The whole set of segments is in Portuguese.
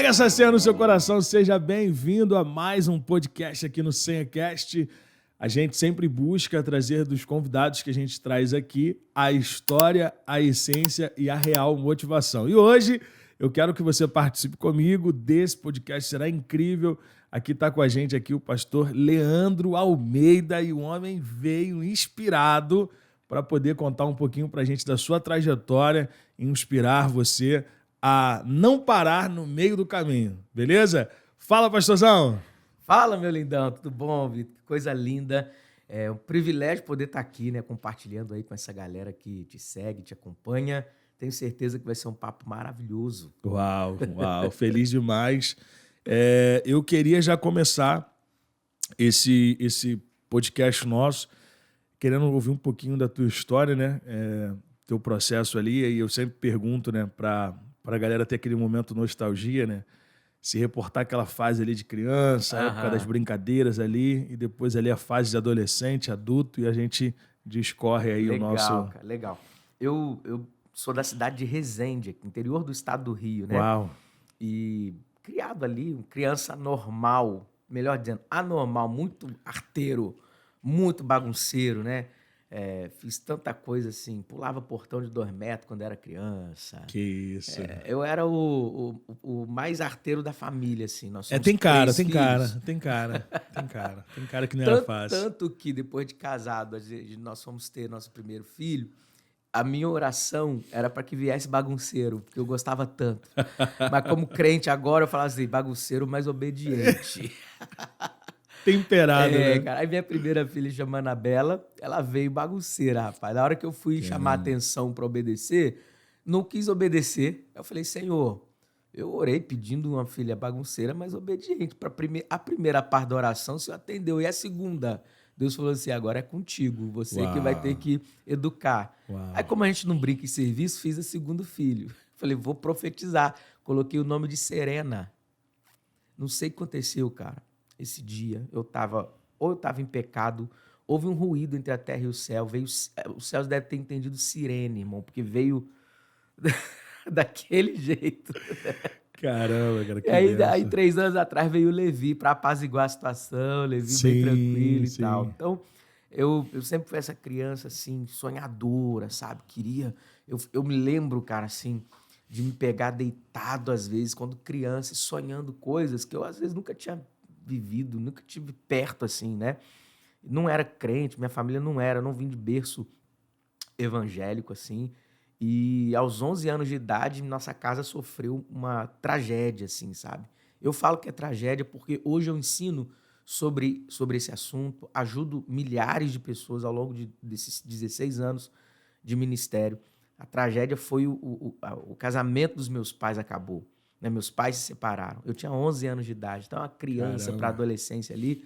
Pega essa senha no seu coração, seja bem-vindo a mais um podcast aqui no SenhaCast. A gente sempre busca trazer dos convidados que a gente traz aqui a história, a essência e a real motivação. E hoje eu quero que você participe comigo desse podcast, será incrível. Aqui está com a gente aqui o pastor Leandro Almeida e o homem veio inspirado para poder contar um pouquinho para a gente da sua trajetória e inspirar você a não parar no meio do caminho, beleza? Fala, pastorzão! Fala, meu lindão, tudo bom, Vitor? Que coisa linda. É um privilégio poder estar aqui, né, compartilhando aí com essa galera que te segue, te acompanha. Tenho certeza que vai ser um papo maravilhoso. Uau, feliz demais. Eu queria já começar esse podcast nosso querendo ouvir um pouquinho da tua história, né? Teu processo ali, e eu sempre pergunto, né, para a galera ter aquele momento nostalgia, né? Se reportar aquela fase ali de criança, a época das brincadeiras ali, e depois ali a fase de adolescente, adulto, e a gente discorre aí Legal, o nosso... cara, legal. Eu sou da cidade de Resende, interior do estado do Rio, né? Uau! E criado ali, criança normal, melhor dizendo, anormal, muito arteiro, muito bagunceiro, né? Fiz tanta coisa assim, pulava portão de 2 metros quando era criança. Que isso. Eu era o mais arteiro da família, assim. Nós somos Tem cara filhos. Tem cara que não era fácil. Tanto que depois de casado, nós fomos ter nosso primeiro filho, a minha oração era para que viesse bagunceiro, porque eu gostava tanto. Mas como crente agora, eu falava assim, bagunceiro, mas obediente. Temperado, né? Cara, aí minha primeira filha chama Anabela, ela veio bagunceira, rapaz. Na hora que eu fui chamar a atenção para obedecer, não quis obedecer. Eu falei, Senhor, eu orei pedindo uma filha bagunceira, mas obediente. A primeira parte da oração, o Senhor atendeu. E a segunda, Deus falou assim, agora é contigo, você que vai ter que educar. Uau. Aí como a gente não brinca em serviço, fiz o segundo filho. Falei, vou profetizar. Coloquei o nome de Serena. Não sei o que aconteceu, cara. Esse dia, eu estava em pecado, houve um ruído entre a terra e o céu, os céus devem ter entendido sirene, irmão, porque veio daquele jeito. Caramba, cara, que Aí 3 anos atrás veio o Levi para apaziguar a situação, Levi bem tranquilo e tal. Então, eu sempre fui essa criança, assim, sonhadora, sabe? Eu me lembro, cara, assim, de me pegar deitado às vezes, quando criança, sonhando coisas que eu às vezes nunca tinha vivido, nunca tive perto assim, né? Não era crente, minha família não era, eu não vim de berço evangélico assim. E aos 11 anos de idade, nossa casa sofreu uma tragédia assim, sabe? Eu falo que é tragédia porque hoje eu ensino sobre esse assunto, ajudo milhares de pessoas ao longo desses 16 anos de ministério. A tragédia foi o casamento dos meus pais acabou. Meus pais se separaram. Eu tinha 11 anos de idade. Então, uma criança para adolescência ali.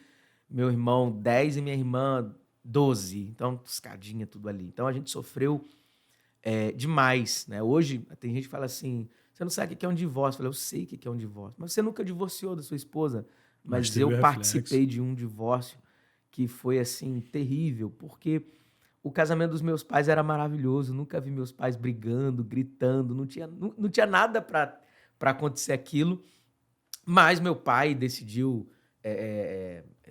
Meu irmão, 10 e minha irmã, 12. Então, escadinha tudo ali. Então, a gente sofreu demais. Né? Hoje, tem gente que fala assim, você não sabe o que é um divórcio. Eu falei, eu sei o que é um divórcio. Mas você nunca divorciou da sua esposa. Mas eu participei de um divórcio que foi, assim, terrível. Porque o casamento dos meus pais era maravilhoso. Nunca vi meus pais brigando, gritando. Não tinha nada para acontecer aquilo, mas meu pai decidiu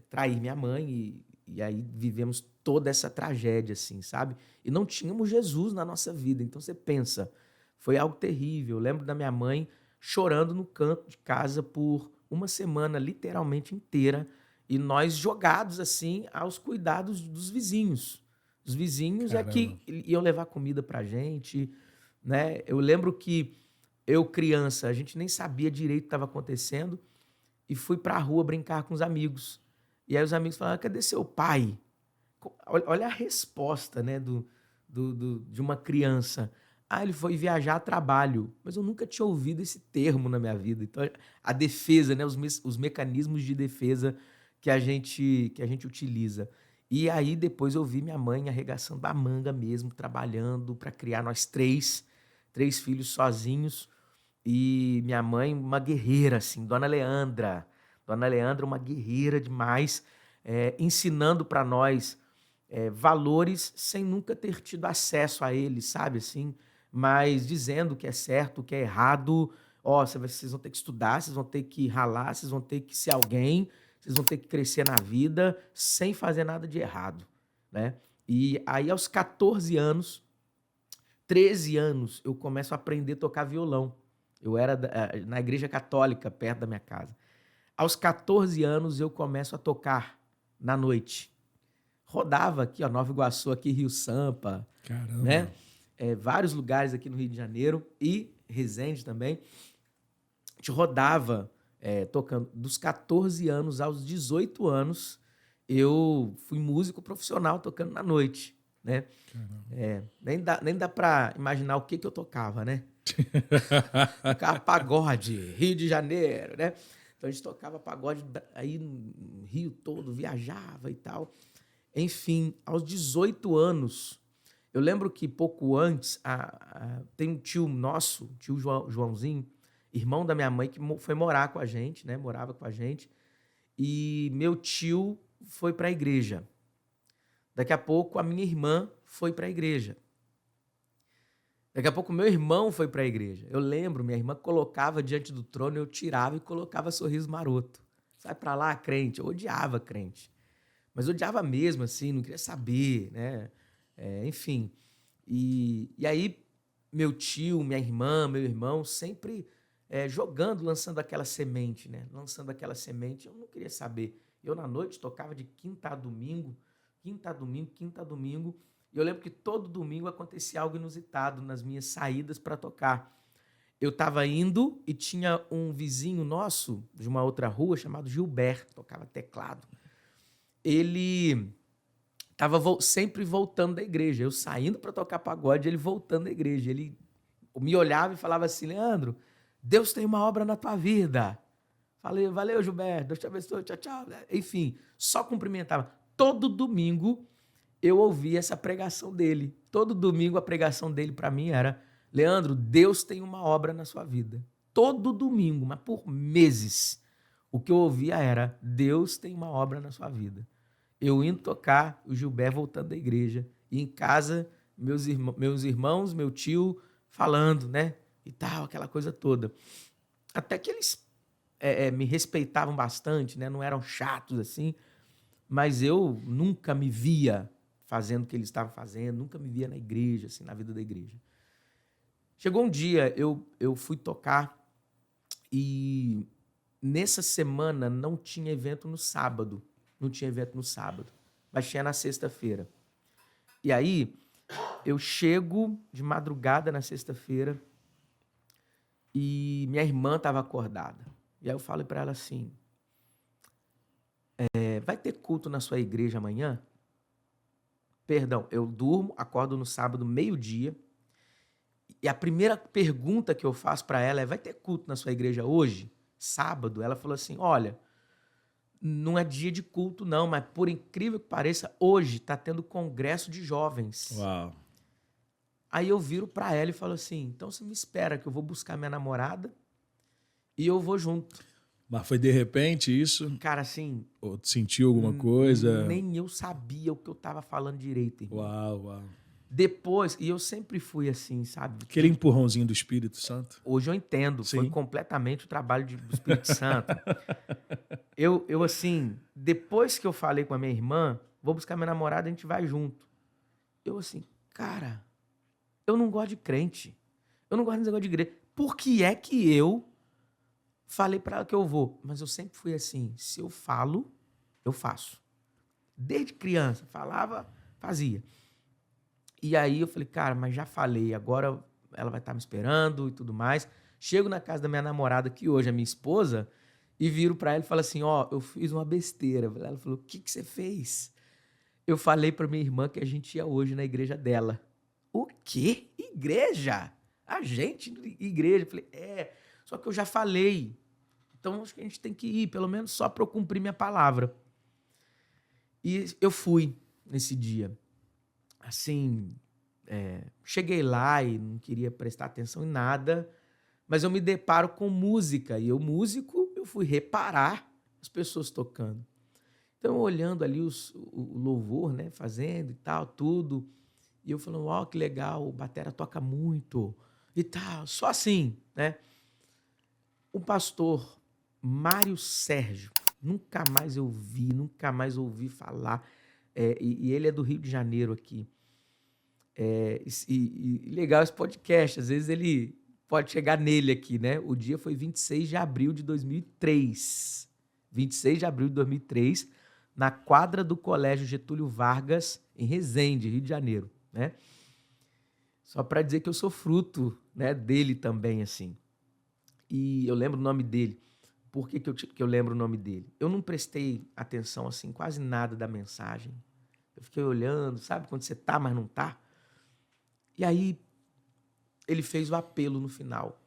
trair minha mãe e aí vivemos toda essa tragédia, assim, sabe? E não tínhamos Jesus na nossa vida, então você pensa, foi algo terrível. Eu lembro da minha mãe chorando no canto de casa por uma semana, literalmente inteira, e nós jogados, assim, aos cuidados dos vizinhos. Os vizinhos Caramba. É que iam levar comida pra gente, né? Eu lembro que eu, criança, a gente nem sabia direito o que estava acontecendo e fui para a rua brincar com os amigos. E aí os amigos falaram, cadê seu pai? Olha a resposta, né, de uma criança. Ele foi viajar a trabalho. Mas eu nunca tinha ouvido esse termo na minha vida. Então, a defesa, né, os mecanismos de defesa que a gente utiliza. E aí depois eu vi minha mãe arregaçando a manga mesmo, trabalhando para criar nós três filhos sozinhos. E minha mãe, uma guerreira, assim, Dona Leandra. Dona Leandra, uma guerreira demais, ensinando para nós valores sem nunca ter tido acesso a eles, sabe, assim? Mas dizendo o que é certo, o que é errado. ó, vocês vão ter que estudar, vocês vão ter que ralar, vocês vão ter que ser alguém, vocês vão ter que crescer na vida sem fazer nada de errado, né? E aí, aos 14 anos, 13 anos, eu começo a aprender a tocar violão. Eu era na igreja católica, perto da minha casa. Aos 14 anos, eu começo a tocar na noite. Rodava aqui, ó, Nova Iguaçu, aqui Rio Sampa, Caramba. né? Vários lugares aqui no Rio de Janeiro e Resende também. A gente rodava tocando. Dos 14 anos aos 18 anos, eu fui músico profissional tocando na noite, né? Nem dá para imaginar o que eu tocava, né? Tocava pagode, Rio de Janeiro, né? Então a gente tocava pagode aí no Rio todo, viajava e tal. Enfim, aos 18 anos, eu lembro que pouco antes, tem um tio nosso, tio Joãozinho, irmão da minha mãe, que foi morar com a gente, né? Morava com a gente. E meu tio foi para a igreja. Daqui a pouco, a minha irmã foi para a igreja. Daqui a pouco, meu irmão foi para a igreja. Eu lembro, minha irmã colocava diante do trono, eu tirava e colocava sorriso maroto. Sai para lá, crente. Eu odiava crente. Mas eu odiava mesmo, assim, não queria saber, né? Enfim. E aí, meu tio, minha irmã, meu irmão, sempre jogando, lançando aquela semente, né? Lançando aquela semente, eu não queria saber. Eu, na noite, tocava de quinta a domingo, quinta a domingo, quinta a domingo. E eu lembro que todo domingo acontecia algo inusitado nas minhas saídas para tocar. Eu estava indo e tinha um vizinho nosso, de uma outra rua, chamado Gilberto, tocava teclado. Ele estava sempre voltando da igreja. Eu saindo para tocar pagode, ele voltando da igreja. Ele me olhava e falava assim: Leandro, Deus tem uma obra na tua vida. Falei, valeu, Gilberto, Deus te abençoe, tchau, tchau. Enfim, só cumprimentava. Todo domingo eu ouvia essa pregação dele. Todo domingo a pregação dele para mim era: Leandro, Deus tem uma obra na sua vida. Todo domingo, mas por meses, o que eu ouvia era: Deus tem uma obra na sua vida. Eu indo tocar, o Gilberto voltando da igreja, e em casa, meus irmãos, meu tio falando, né? E tal, aquela coisa toda. Até que eles me respeitavam bastante, né? Não eram chatos assim, mas eu nunca me via fazendo o que eles estavam fazendo, nunca me via na igreja, assim, na vida da igreja. Chegou um dia, eu fui tocar e nessa semana não tinha evento no sábado. Não tinha evento no sábado, mas tinha na sexta-feira. E aí, eu chego de madrugada na sexta-feira e minha irmã estava acordada. E aí eu falei para ela assim: vai ter culto na sua igreja amanhã? Perdão, eu durmo, acordo no sábado, meio-dia, e a primeira pergunta que eu faço para ela é: vai ter culto na sua igreja hoje? Sábado? Ela falou assim: olha, não é dia de culto, não, mas por incrível que pareça, hoje está tendo congresso de jovens. Uau. Aí eu viro para ela e falo assim: então você me espera que eu vou buscar minha namorada e eu vou junto. Mas foi de repente isso? Cara, assim... Ou sentiu alguma coisa? Nem eu sabia o que eu estava falando direito, irmão. Uau. Depois, e eu sempre fui assim, sabe? Aquele empurrãozinho do Espírito Santo? Hoje eu entendo, Sim. Foi completamente o trabalho do Espírito Santo. Eu, assim, depois que eu falei com a minha irmã, vou buscar minha namorada, a gente vai junto. Eu, assim, cara, eu não gosto de crente. Eu não gosto desse negócio de igreja. Por que é que eu falei para ela que eu vou? Mas eu sempre fui assim: se eu falo, eu faço. Desde criança, falava, fazia. E aí eu falei: cara, mas já falei, agora ela vai estar me esperando e tudo mais. Chego na casa da minha namorada, que hoje é minha esposa, e viro para ela e falo assim: ó, eu fiz uma besteira. Ela falou: o que você fez? Eu falei para minha irmã que a gente ia hoje na igreja dela. O quê? Igreja? A gente, igreja. Eu falei: só que eu já falei. Então acho que a gente tem que ir, pelo menos só para eu cumprir minha palavra. E eu fui nesse dia. Assim, cheguei lá e não queria prestar atenção em nada, mas eu me deparo com música. E eu, músico, eu fui reparar as pessoas tocando. Então, olhando ali o louvor, né, fazendo e tal, tudo. E eu falando: ó, que legal, o batera toca muito e tal. Só assim, né? O pastor Mário Sérgio, nunca mais ouvi falar. E ele é do Rio de Janeiro aqui. E legal esse podcast, às vezes ele pode chegar nele aqui, né? O dia foi 26 de abril de 2003. 26 de abril de 2003, na quadra do Colégio Getúlio Vargas, em Resende, Rio de Janeiro, né? Só para dizer que eu sou fruto, né, dele também, assim. E eu lembro o nome dele. Por que eu lembro o nome dele? Eu não prestei atenção, assim, quase nada da mensagem. Eu fiquei olhando, sabe? Quando você tá, mas não tá. E aí, ele fez o apelo no final.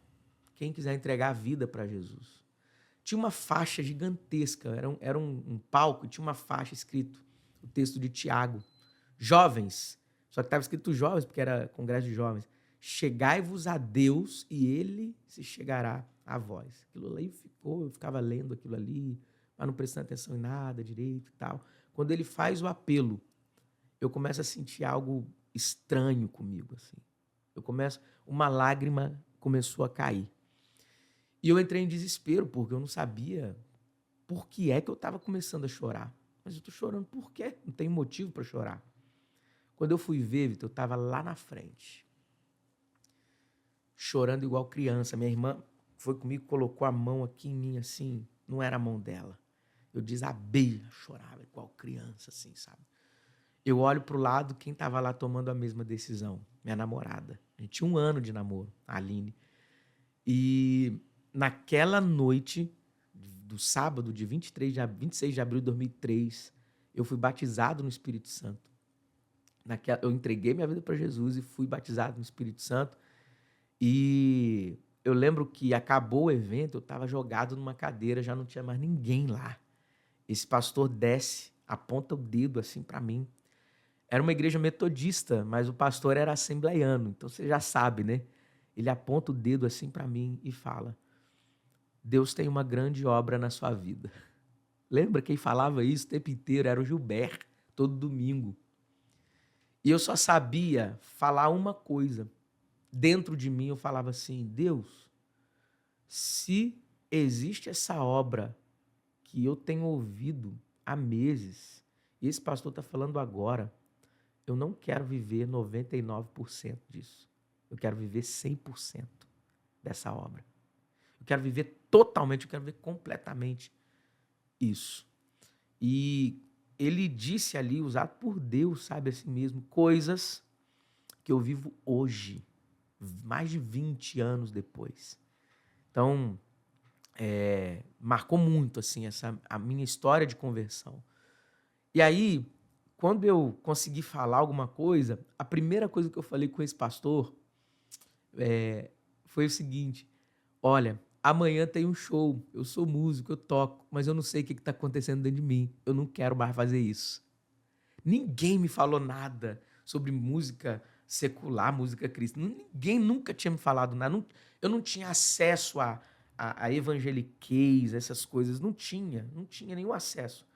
Quem quiser entregar a vida para Jesus. Tinha uma faixa gigantesca, era um palco, tinha uma faixa escrito, o texto de Tiago. Jovens, só que estava escrito jovens, porque era congresso de jovens. Chegai-vos a Deus e ele se chegará a vós. Aquilo ali eu ficava lendo aquilo ali, mas não prestando atenção em nada direito e tal. Quando ele faz o apelo, eu começo a sentir algo estranho comigo, assim. Uma lágrima começou a cair. E eu entrei em desespero, porque eu não sabia por que é que eu estava começando a chorar. Mas eu estou chorando por quê? Não tem motivo para chorar. Quando eu fui ver, Vitor, eu estava lá na frente, chorando igual criança. Minha irmã foi comigo, colocou a mão aqui em mim, assim, não era a mão dela. Eu desabei, chorava igual criança, assim, sabe? Eu olho para o lado, quem estava lá tomando a mesma decisão? Minha namorada. A gente tinha 1 ano de namoro, a Aline. E naquela noite do sábado, de 26 de abril de 2003, eu fui batizado no Espírito Santo. Eu entreguei minha vida para Jesus e fui batizado no Espírito Santo. E eu lembro que acabou o evento, eu estava jogado numa cadeira, já não tinha mais ninguém lá. Esse pastor desce, aponta o dedo assim para mim. Era uma igreja metodista, mas o pastor era assembleiano, então você já sabe, né? Ele aponta o dedo assim para mim e fala: Deus tem uma grande obra na sua vida. Lembra quem falava isso o tempo inteiro? Era o Gilberto, todo domingo. E eu só sabia falar uma coisa. Dentro de mim eu falava assim: Deus, se existe essa obra que eu tenho ouvido há meses, e esse pastor está falando agora, eu não quero viver 99% disso. Eu quero viver 100% dessa obra. Eu quero viver totalmente, eu quero viver completamente isso. E ele disse ali, usado por Deus, sabe, assim mesmo, coisas que eu vivo hoje, mais de 20 anos depois. Então, marcou muito, assim, a minha história de conversão. E aí, quando eu consegui falar alguma coisa, a primeira coisa que eu falei com esse pastor foi o seguinte: olha, amanhã tem um show, eu sou músico, eu toco, mas eu não sei o que está acontecendo dentro de mim, eu não quero mais fazer isso. Ninguém me falou nada sobre música secular, música cristã, ninguém nunca tinha me falado nada, eu não tinha acesso a evangeliquez, essas coisas, não tinha nenhum acesso.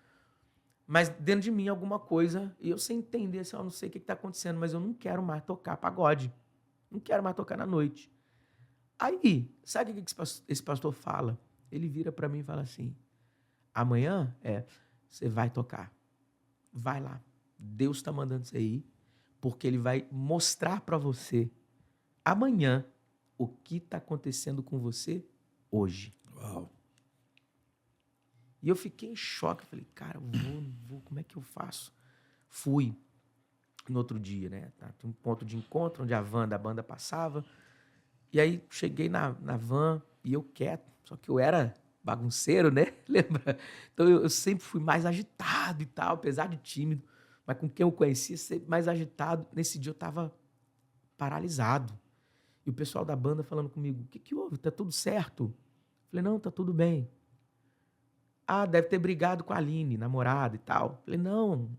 Mas dentro de mim alguma coisa, e eu sem entender, assim, eu não sei o que está acontecendo, mas eu não quero mais tocar pagode, não quero mais tocar na noite. Aí, sabe o que esse pastor fala? Ele vira para mim e fala assim: amanhã, você vai tocar, vai lá, Deus está mandando você ir, porque ele vai mostrar para você amanhã o que está acontecendo com você hoje. Uau. E eu fiquei em choque. Falei, cara, não vou, como é que eu faço? Fui no outro dia, né? Tem um ponto de encontro onde a van da banda passava. E aí cheguei na van e eu quieto. Só que eu era bagunceiro, né? Lembra? Então eu sempre fui mais agitado e tal, apesar de tímido. Mas com quem eu conhecia, sempre mais agitado. Nesse dia eu estava paralisado. E o pessoal da banda falando comigo: o que houve? Tá tudo certo? Eu falei, não, tá tudo bem. Ah, deve ter brigado com a Aline, namorada e tal. Falei, não,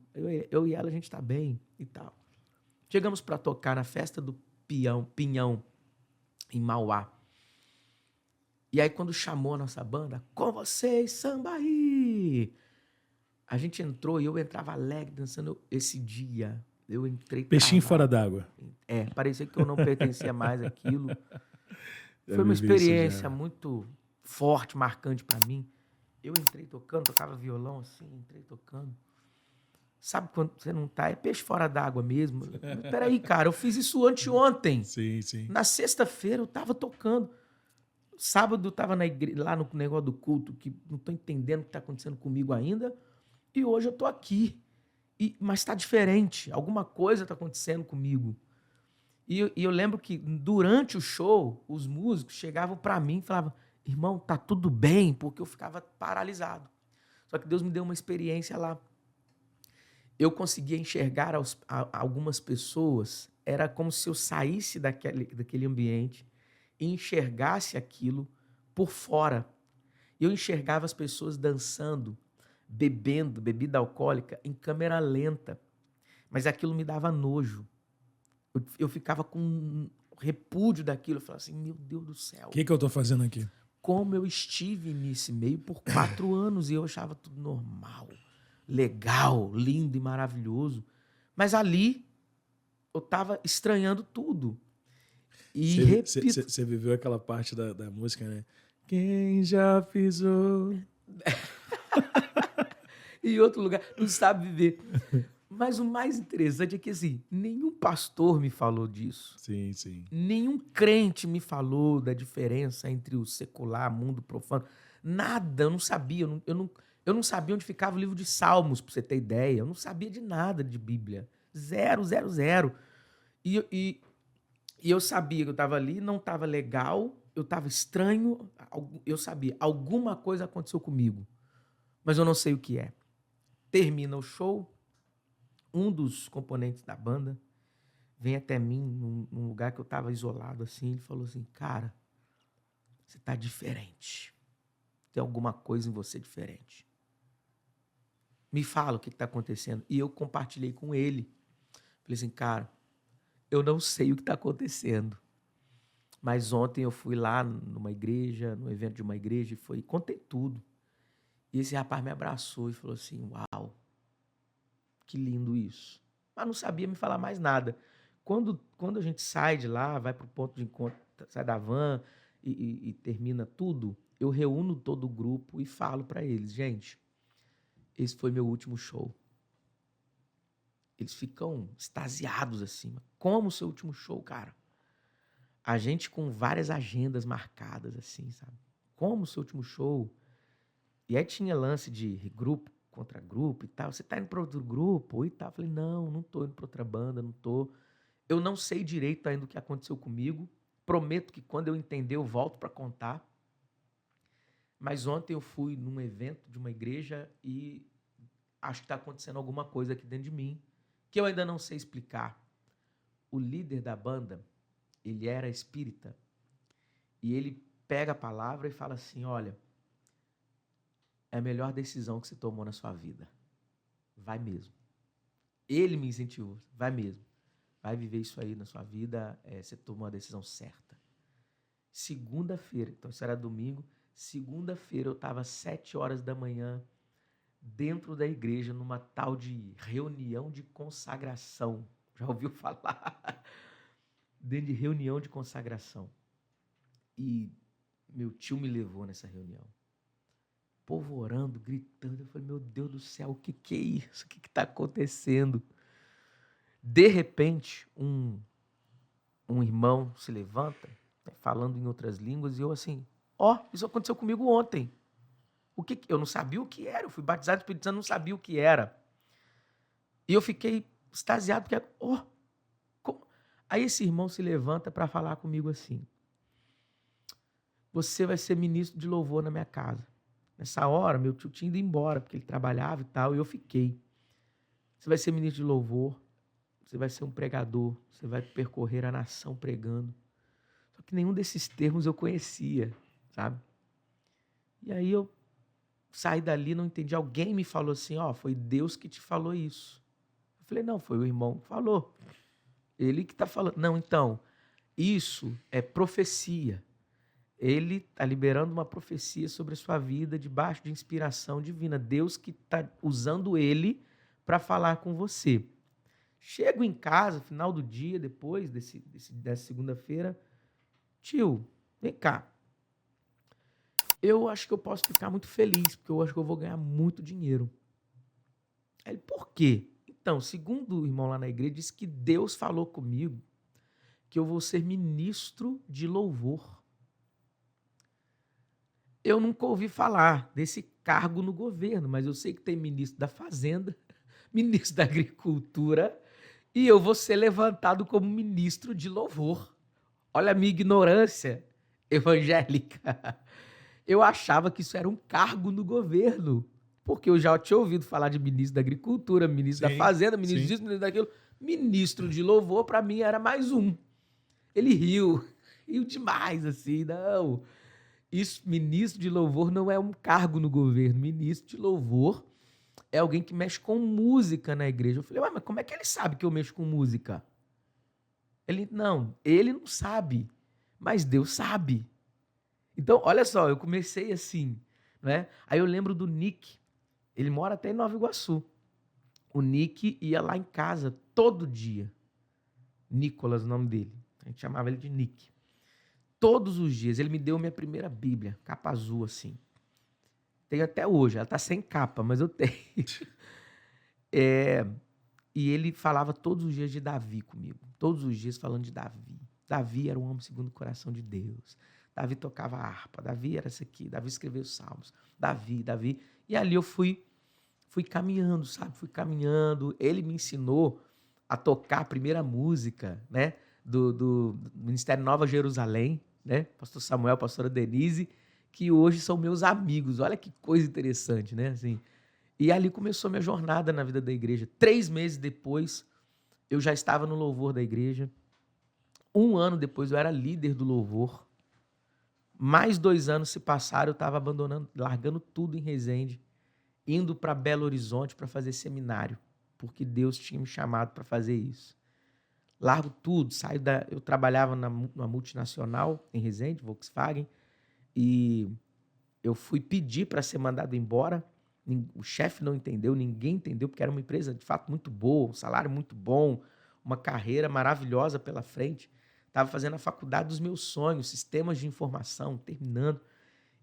eu e ela a gente tá bem e tal. Chegamos para tocar na festa do Pinhão, em Mauá. E aí quando chamou a nossa banda, com vocês, Sambaí! A gente entrou e eu entrava alegre, dançando. Esse dia, eu entrei Peixinho travado. fora d'água. Parecia que eu não pertencia mais àquilo. Foi uma experiência muito forte, marcante pra mim. Eu entrei tocando, tocava violão assim, entrei tocando. Sabe quando você não tá? É peixe fora d'água mesmo. Peraí, cara, eu fiz isso anteontem. Sim, sim. Na sexta-feira eu tava tocando. Sábado eu tava na igreja, lá no negócio do culto, que não tô entendendo o que tá acontecendo comigo ainda. E hoje eu tô aqui. Mas tá diferente. Alguma coisa tá acontecendo comigo. E eu lembro que durante o show, os músicos chegavam pra mim e falavam: irmão, tá tudo bem? Porque eu ficava paralisado. Só que Deus me deu uma experiência lá. Eu conseguia enxergar algumas pessoas, era como se eu saísse daquele ambiente e enxergasse aquilo por fora. Eu enxergava as pessoas dançando, bebendo bebida alcoólica em câmera lenta, mas aquilo me dava nojo. Eu ficava com repúdio daquilo, eu falava assim, meu Deus do céu. O que eu tô fazendo aqui? Como eu estive nesse meio por 4 anos e eu achava tudo normal, legal, lindo e maravilhoso. Mas ali eu estava estranhando tudo. E repito... Você viveu aquela parte da música, né? Quem já pisou... em outro lugar, não sabe viver. Mas o mais interessante é que, assim, nenhum pastor me falou disso. Sim, sim. Nenhum crente me falou da diferença entre o secular, mundo profano. Nada, eu não sabia. Eu não sabia onde ficava o livro de Salmos, para você ter ideia. Eu não sabia de nada de Bíblia. Zero, zero, zero. E eu sabia que eu estava ali, não estava legal, eu estava estranho, eu sabia, alguma coisa aconteceu comigo, mas eu não sei o que é. Termina o show, um dos componentes da banda vem até mim, num lugar que eu estava isolado assim, ele falou assim, cara, você está diferente. Tem alguma coisa em você diferente. Me fala o que está acontecendo. E eu compartilhei com ele. Falei assim, cara, eu não sei o que está acontecendo. Mas ontem eu fui lá numa igreja, no evento de uma igreja, e contei tudo. E esse rapaz me abraçou e falou assim, uau, que lindo isso. Mas não sabia me falar mais nada. Quando a gente sai de lá, vai para o ponto de encontro, sai da van e termina tudo, eu reúno todo o grupo e falo para eles, gente, esse foi meu último show. Eles ficam extasiados assim. Como o seu último show, cara? A gente com várias agendas marcadas assim, sabe? Como o seu último show? E aí tinha lance de grupo contra grupo e tal. Você tá indo para outro grupo e tal? Eu falei, não tô indo para outra banda, não tô. Eu não sei direito ainda o que aconteceu comigo. Prometo que quando eu entender eu volto para contar. Mas ontem eu fui num evento de uma igreja e acho que está acontecendo alguma coisa aqui dentro de mim que eu ainda não sei explicar. O líder da banda, ele era espírita e ele pega a palavra e fala assim, olha, é a melhor decisão que você tomou na sua vida. Vai mesmo. Ele me incentivou, vai mesmo. Vai viver isso aí na sua vida, você tomou a decisão certa. Segunda-feira, então isso era domingo, segunda-feira eu estava às 7 horas da manhã dentro da igreja numa tal de reunião de consagração. Já ouviu falar? Dentro de reunião de consagração. E meu tio me levou nessa reunião. O povo orando, gritando. Eu falei, meu Deus do céu, o que é isso? O que está acontecendo? De repente, um irmão se levanta, falando em outras línguas, e eu assim, isso aconteceu comigo ontem. Eu não sabia o que era, eu fui batizado no Espírito Santo, não sabia o que era. E eu fiquei extasiado, porque, como? Aí esse irmão se levanta para falar comigo assim, você vai ser ministro de louvor na minha casa. Nessa hora, meu tio tinha ido embora, porque ele trabalhava e tal, e eu fiquei. Você vai ser ministro de louvor, você vai ser um pregador, você vai percorrer a nação pregando. Só que nenhum desses termos eu conhecia, sabe? E aí eu saí dali, não entendi. Alguém me falou assim, foi Deus que te falou isso. Eu falei, não, foi o irmão que falou. Ele que está falando. Não, então, isso é profecia. Ele está liberando uma profecia sobre a sua vida debaixo de inspiração divina. Deus que está usando ele para falar com você. Chego em casa, final do dia, depois dessa segunda-feira, tio, vem cá. eu acho que eu posso ficar muito feliz, porque eu acho que eu vou ganhar muito dinheiro. Aí ele, por quê? Então, segundo o irmão lá na igreja, disse que Deus falou comigo que eu vou ser ministro de louvor. Eu nunca ouvi falar desse cargo no governo, mas eu sei que tem ministro da Fazenda, ministro da Agricultura, e eu vou ser levantado como ministro de louvor. Olha a minha ignorância evangélica. Eu achava que isso era um cargo no governo, porque eu já tinha ouvido falar de ministro da Agricultura, ministro da Fazenda, ministro disso, ministro daquilo. Ministro de louvor, para mim, era mais um. Ele riu demais, assim, não. Isso, ministro de louvor não é um cargo no governo. Ministro de louvor é alguém que mexe com música na igreja. Eu falei, mas como é que ele sabe que eu mexo com música? Ele não sabe, mas Deus sabe. Então, olha só, eu comecei assim, né? Aí eu lembro do Nick, ele mora até em Nova Iguaçu. O Nick ia lá em casa todo dia. Nicolas, o nome dele. A gente chamava ele de Nick. Todos os dias. Ele me deu minha primeira Bíblia, capa azul assim. Tenho até hoje, ela tá sem capa, mas eu tenho. E ele falava todos os dias de Davi comigo. Todos os dias falando de Davi. Davi era um homem segundo o coração de Deus. Davi tocava harpa. Davi era isso aqui. Davi escreveu os salmos. Davi. E ali eu fui caminhando, sabe? Fui caminhando. Ele me ensinou a tocar a primeira música, né? Do Ministério Nova Jerusalém, né? Pastor Samuel, pastora Denise, que hoje são meus amigos. Olha que coisa interessante, né? Assim, e ali começou minha jornada na vida da igreja. 3 meses depois, eu já estava no louvor da igreja. 1 ano depois, eu era líder do louvor. Mais 2 anos se passaram, eu estava largando tudo em Resende, indo para Belo Horizonte para fazer seminário, porque Deus tinha me chamado para fazer isso. Largo tudo, eu trabalhava numa multinacional em Resende, Volkswagen, e eu fui pedir para ser mandado embora. O chefe não entendeu, ninguém entendeu, porque era uma empresa de fato muito boa, um salário muito bom, uma carreira maravilhosa pela frente. Estava fazendo a faculdade dos meus sonhos, sistemas de informação, terminando,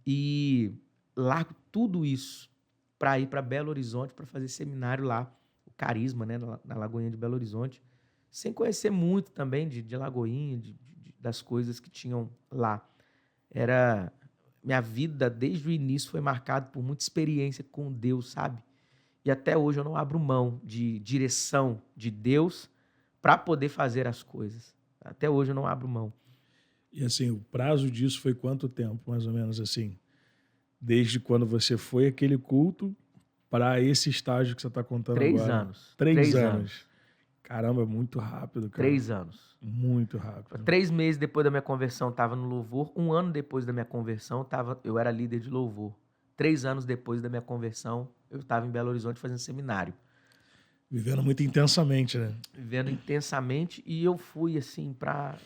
e largo tudo isso para ir para Belo Horizonte para fazer seminário lá, o Carisma, né, na Lagoinha de Belo Horizonte, sem conhecer muito também de Lagoinha, das coisas que tinham lá. Minha vida, desde o início, foi marcada por muita experiência com Deus, sabe? E até hoje eu não abro mão de direção de Deus para poder fazer as coisas. Até hoje eu não abro mão. E assim, o prazo disso foi quanto tempo, mais ou menos assim? Desde quando você foi àquele culto para esse estágio que você está contando 3 agora? anos. 3 anos. Caramba, muito rápido, cara. 3 anos. Muito rápido. 3 meses depois da minha conversão, estava no louvor. 1 ano depois da minha conversão, eu era líder de louvor. 3 anos depois da minha conversão, eu estava em Belo Horizonte fazendo seminário. Vivendo muito intensamente, né? Vivendo intensamente. E eu fui, assim, para...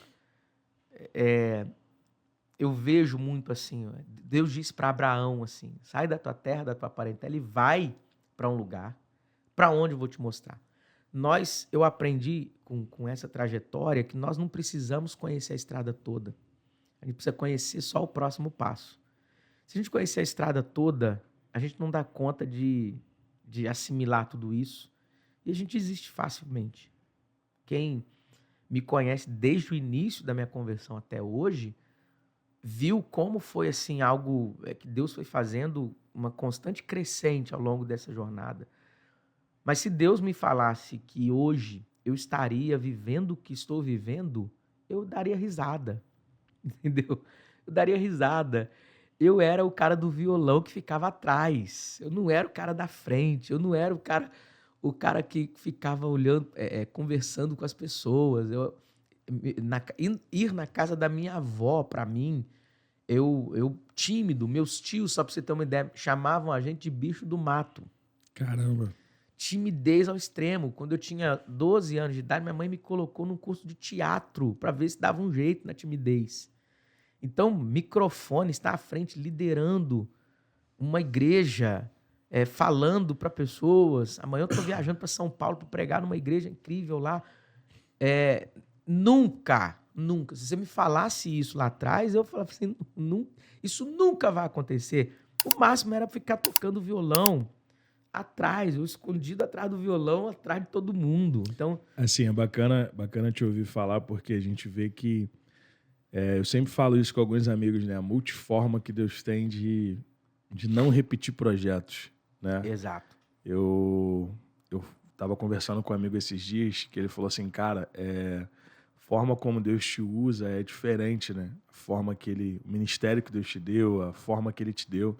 eu vejo muito, assim... Deus disse para Abraão, assim, sai da tua terra, da tua parentela e vai para um lugar para onde eu vou te mostrar. Eu aprendi com essa trajetória que nós não precisamos conhecer a estrada toda. A gente precisa conhecer só o próximo passo. Se a gente conhecer a estrada toda, a gente não dá conta de assimilar tudo isso e a gente desiste facilmente. Quem me conhece desde o início da minha conversão até hoje viu como foi assim algo que Deus foi fazendo uma constante crescente ao longo dessa jornada. Mas se Deus me falasse que hoje eu estaria vivendo o que estou vivendo, eu daria risada, entendeu? Eu daria risada. Eu era o cara do violão que ficava atrás. Eu não era o cara da frente. Eu não era o cara que ficava olhando, conversando com as pessoas. Ir na casa da minha avó, para mim, eu tímido. Meus tios, só para você ter uma ideia, chamavam a gente de bicho do mato. Caramba. Timidez ao extremo. Quando eu tinha 12 anos de idade, minha mãe me colocou num curso de teatro para ver se dava um jeito na timidez. Então, microfone, estar à frente, liderando uma igreja, falando para pessoas. Amanhã eu estou viajando para São Paulo para pregar numa igreja incrível lá. Nunca Nunca. Se você me falasse isso lá atrás, eu falava assim, isso nunca vai acontecer. O máximo era ficar tocando violão atrás, eu escondido atrás do violão, atrás de todo mundo. Então, assim, é bacana te ouvir falar, porque a gente vê que eu sempre falo isso com alguns amigos, né? A multiforma que Deus tem de não repetir projetos, né? exato. Eu tava conversando com um amigo esses dias que ele falou assim, cara, forma como Deus te usa é diferente, né? A forma o ministério que Deus te deu, a forma que ele te deu.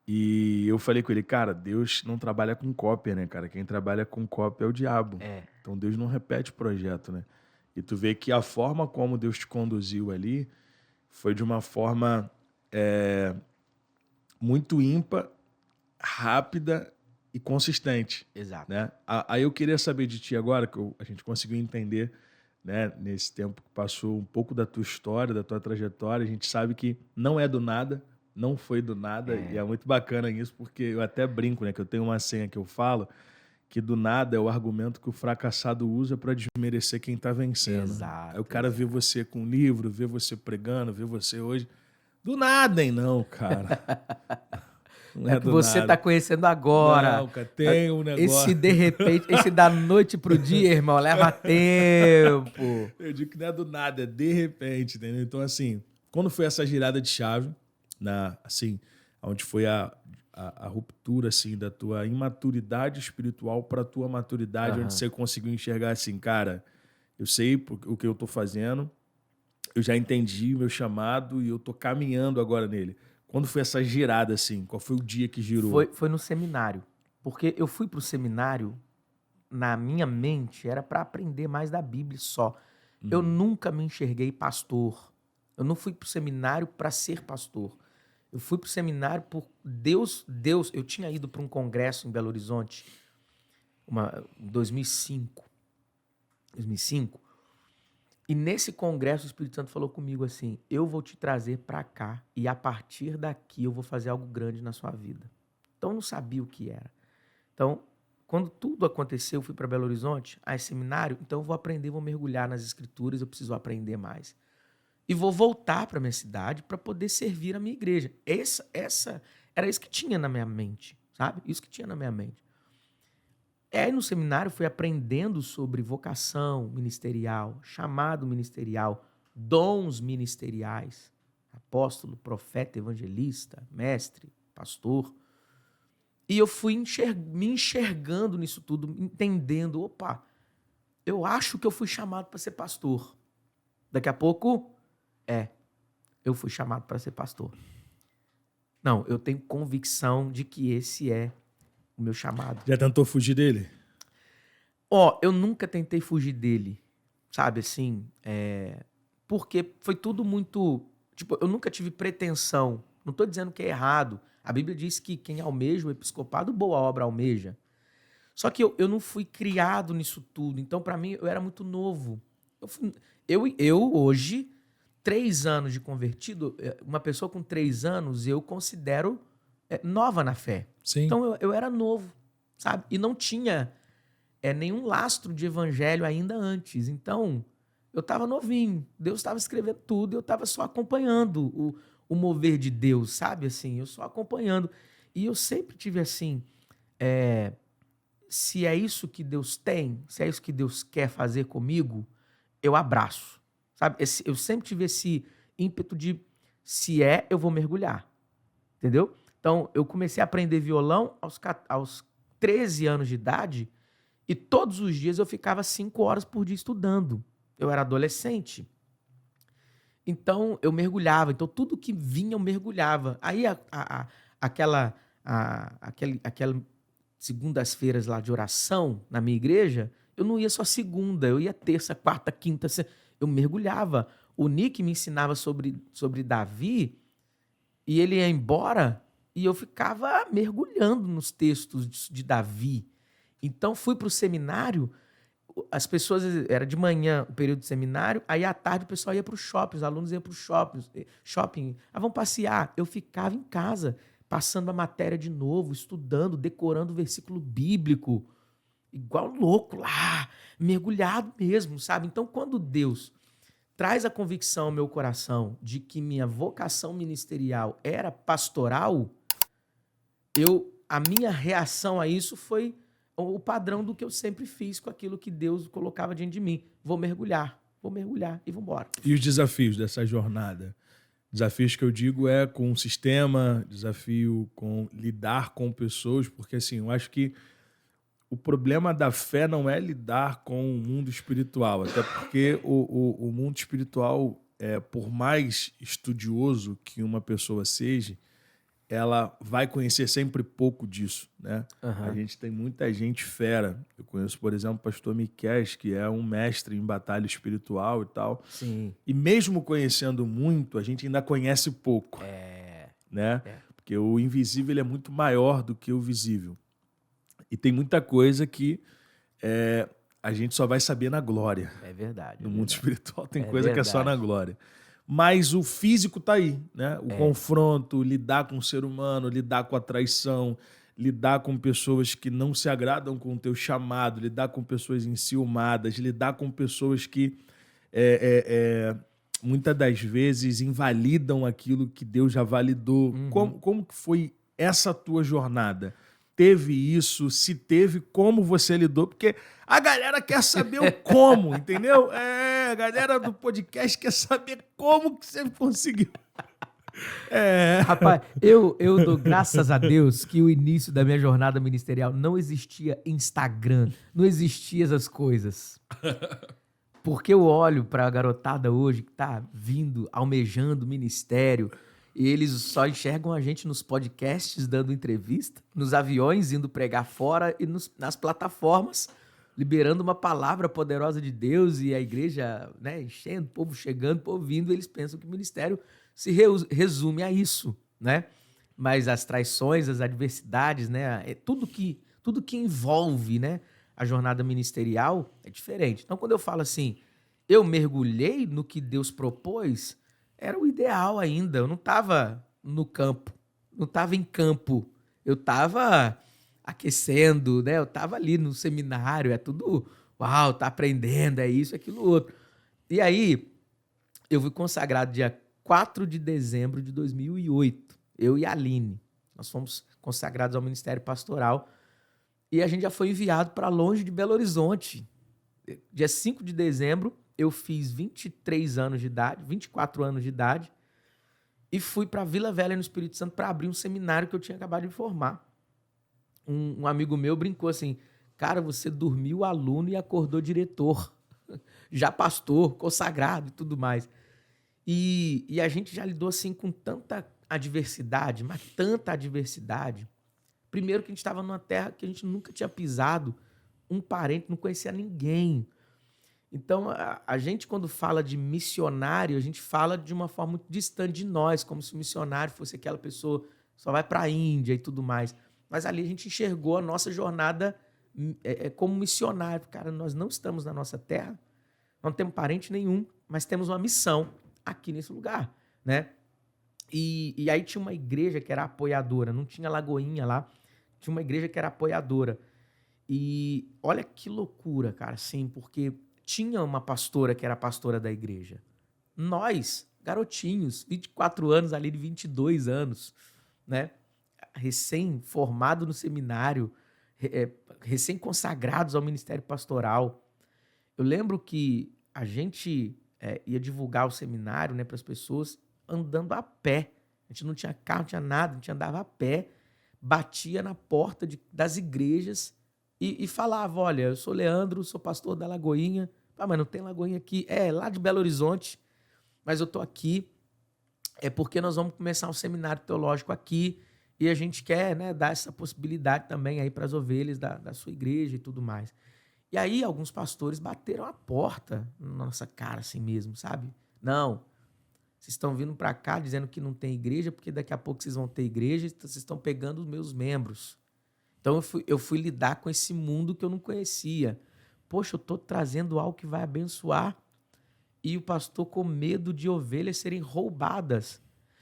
E eu falei com ele, cara, Deus não trabalha com cópia, né, cara? Quem trabalha com cópia é o diabo. Então Deus não repete projeto, né? E tu vê que a forma como Deus te conduziu ali foi de uma forma muito ímpar, rápida e consistente. Exato. Né? Aí eu queria saber de ti agora, que a gente conseguiu entender, né, nesse tempo que passou, um pouco da tua história, da tua trajetória. A gente sabe que não é do nada, não foi do nada, e é muito bacana isso, porque eu até brinco, né, que eu tenho uma senha que eu falo, que do nada é o argumento que o fracassado usa para desmerecer quem está vencendo. Exato. Aí o cara vê você com um livro, vê você pregando, vê você hoje. Do nada, hein? Não, cara. Não é que você está conhecendo agora. Não, cara, tem um negócio. Esse de repente, esse da noite pro dia, irmão, leva tempo. Eu digo que não é do nada, é de repente, entendeu? Então, assim, quando foi essa girada de chave, assim, onde foi a ruptura, assim, da tua imaturidade espiritual para a tua maturidade, onde você conseguiu enxergar assim, cara, eu sei o que eu tô fazendo, eu já entendi o meu chamado e eu tô caminhando agora nele. Quando foi essa girada, assim? Qual foi o dia que girou? Foi no seminário. Porque eu fui pro seminário, na minha mente, era para aprender mais da Bíblia só. Eu nunca me enxerguei pastor. Eu não fui pro seminário para ser pastor. Eu fui pro seminário por Deus. Eu tinha ido para um congresso em Belo Horizonte, em 2005. E nesse congresso o Espírito Santo falou comigo assim, eu vou te trazer para cá e a partir daqui eu vou fazer algo grande na sua vida. Então eu não sabia o que era. Então, quando tudo aconteceu, eu fui para Belo Horizonte, seminário, então eu vou aprender, vou mergulhar nas escrituras, eu preciso aprender mais. E vou voltar para minha cidade para poder servir a minha igreja. Era isso que tinha na minha mente, sabe? Isso que tinha na minha mente. Aí no seminário fui aprendendo sobre vocação ministerial, chamado ministerial, dons ministeriais, apóstolo, profeta, evangelista, mestre, pastor. E eu fui me enxergando nisso tudo, entendendo, opa, eu acho que eu fui chamado para ser pastor. Daqui a pouco, eu fui chamado para ser pastor. Não, eu tenho convicção de que esse é o meu chamado. Já tentou fugir dele? Eu nunca tentei fugir dele, sabe, assim, porque foi tudo muito, tipo, eu nunca tive pretensão, não estou dizendo que é errado, a Bíblia diz que quem almeja o episcopado, boa obra almeja, só que eu não fui criado nisso tudo, então para mim eu era muito novo, eu hoje, 3 anos de convertido, uma pessoa com 3 anos eu considero nova na fé. Sim. Então eu era novo, sabe? E não tinha nenhum lastro de evangelho ainda antes. Então eu estava novinho, Deus estava escrevendo tudo e eu estava só acompanhando o mover de Deus, sabe? Assim, eu só acompanhando. E eu sempre tive assim, se é isso que Deus tem, se é isso que Deus quer fazer comigo, eu abraço, sabe? Eu sempre tive esse ímpeto de, se eu vou mergulhar, entendeu? Então, eu comecei a aprender violão aos 13 anos de idade e todos os dias eu ficava 5 horas por dia estudando. Eu era adolescente. Então, eu mergulhava. Então, tudo que vinha, eu mergulhava. Aí, aquelas segundas-feiras lá de oração na minha igreja, eu não ia só segunda, eu ia terça, quarta, quinta, eu mergulhava. O Nick me ensinava sobre Davi e ele ia embora e eu ficava mergulhando nos textos de Davi. Então, fui para o seminário, as pessoas, era de manhã o período de seminário, aí à tarde o pessoal ia para o shopping, os alunos iam para o shopping, vamos passear. Eu ficava em casa, passando a matéria de novo, estudando, decorando o versículo bíblico, igual louco lá, mergulhado mesmo, sabe? Então, quando Deus traz a convicção ao meu coração de que minha vocação ministerial era pastoral, a minha reação a isso foi o padrão do que eu sempre fiz com aquilo que Deus colocava diante de mim. Vou mergulhar e vou embora. E os desafios dessa jornada? Desafios que eu digo com o sistema, desafio com lidar com pessoas, porque assim, eu acho que o problema da fé não é lidar com o mundo espiritual, até porque o mundo espiritual, por mais estudioso que uma pessoa seja, ela vai conhecer sempre pouco disso, né? A gente tem muita gente fera. Eu conheço, por exemplo, o pastor Miqués, que é um mestre em batalha espiritual e tal. Sim. E mesmo conhecendo muito, a gente ainda conhece pouco, né? Porque o invisível ele é muito maior do que o visível. E tem muita coisa que a gente só vai saber na glória. É verdade. No mundo espiritual tem coisa verdade. que é só na glória. Mas o físico tá aí, né? O confronto, lidar com o ser humano, lidar com a traição, lidar com pessoas que não se agradam com o teu chamado, lidar com pessoas enciumadas, lidar com pessoas que muitas das vezes invalidam aquilo que Deus já validou. Como que foi essa tua jornada? Teve isso? Se teve, como você lidou? Porque a galera quer saber o como, entendeu? A galera do podcast quer saber como que você conseguiu. Rapaz, eu dou graças a Deus que o início da minha jornada ministerial não existia Instagram, não existia essas coisas. Porque eu olho para a garotada hoje que tá vindo, almejando ministério, e eles só enxergam a gente nos podcasts dando entrevista, nos aviões indo pregar fora e nas plataformas liberando uma palavra poderosa de Deus e a igreja, né, enchendo, o povo chegando, o povo vindo, eles pensam que o ministério se resume a isso, né? Mas as traições, as adversidades, né, tudo que envolve, né, a jornada ministerial é diferente. Então, quando eu falo assim, eu mergulhei no que Deus propôs, era o ideal ainda. Eu não estava no campo, não estava em campo. Eu estava aquecendo, né? Eu estava ali no seminário, é tudo, uau, tá aprendendo, é isso, aquilo, outro. E aí, eu fui consagrado dia 4 de dezembro de 2008, eu e a Aline. Nós fomos consagrados ao Ministério Pastoral e a gente já foi enviado para longe de Belo Horizonte. Dia 5 de dezembro, eu fiz 23 anos de idade, 24 anos de idade, e fui para Vila Velha, no Espírito Santo, para abrir um seminário que eu tinha acabado de formar. Um amigo meu brincou assim, cara, você dormiu aluno e acordou diretor, já pastor, consagrado e tudo mais. E a gente já lidou assim com tanta adversidade, mas tanta adversidade. Primeiro que a gente estava numa terra que a gente nunca tinha pisado, um parente, não conhecia ninguém. Então, a gente, quando fala de missionário, a gente fala de uma forma muito distante de nós, como se o missionário fosse aquela pessoa que só vai para a Índia e tudo mais. Mas ali a gente enxergou a nossa jornada como missionário. Cara, nós não estamos na nossa terra, não temos parente nenhum, mas temos uma missão aqui nesse lugar, né? E aí tinha uma igreja que era apoiadora, não tinha Lagoinha lá, tinha uma igreja que era apoiadora. E olha que loucura, cara, sim, porque tinha uma pastora que era pastora da igreja. Nós, garotinhos, 24 anos ali de 22 anos, né? Recém-formado no seminário, recém-consagrados ao ministério pastoral. Eu lembro que a gente ia divulgar o seminário, né, para as pessoas andando a pé. A gente não tinha carro, não tinha nada, a gente andava a pé, batia na porta das igrejas e falava, olha, eu sou Leandro, sou pastor da Lagoinha. Ah, mas não tem Lagoinha aqui. Lá de Belo Horizonte, mas eu tô aqui. É porque nós vamos começar um seminário teológico aqui e a gente quer, né, dar essa possibilidade também aí para as ovelhas da sua igreja e tudo mais. E aí alguns pastores bateram a porta na nossa cara assim mesmo, sabe? Não, vocês estão vindo para cá dizendo que não tem igreja porque daqui a pouco vocês vão ter igreja e vocês estão pegando os meus membros. Então eu fui lidar com esse mundo que eu não conhecia. Poxa, eu estou trazendo algo que vai abençoar e o pastor com medo de ovelhas serem roubadas.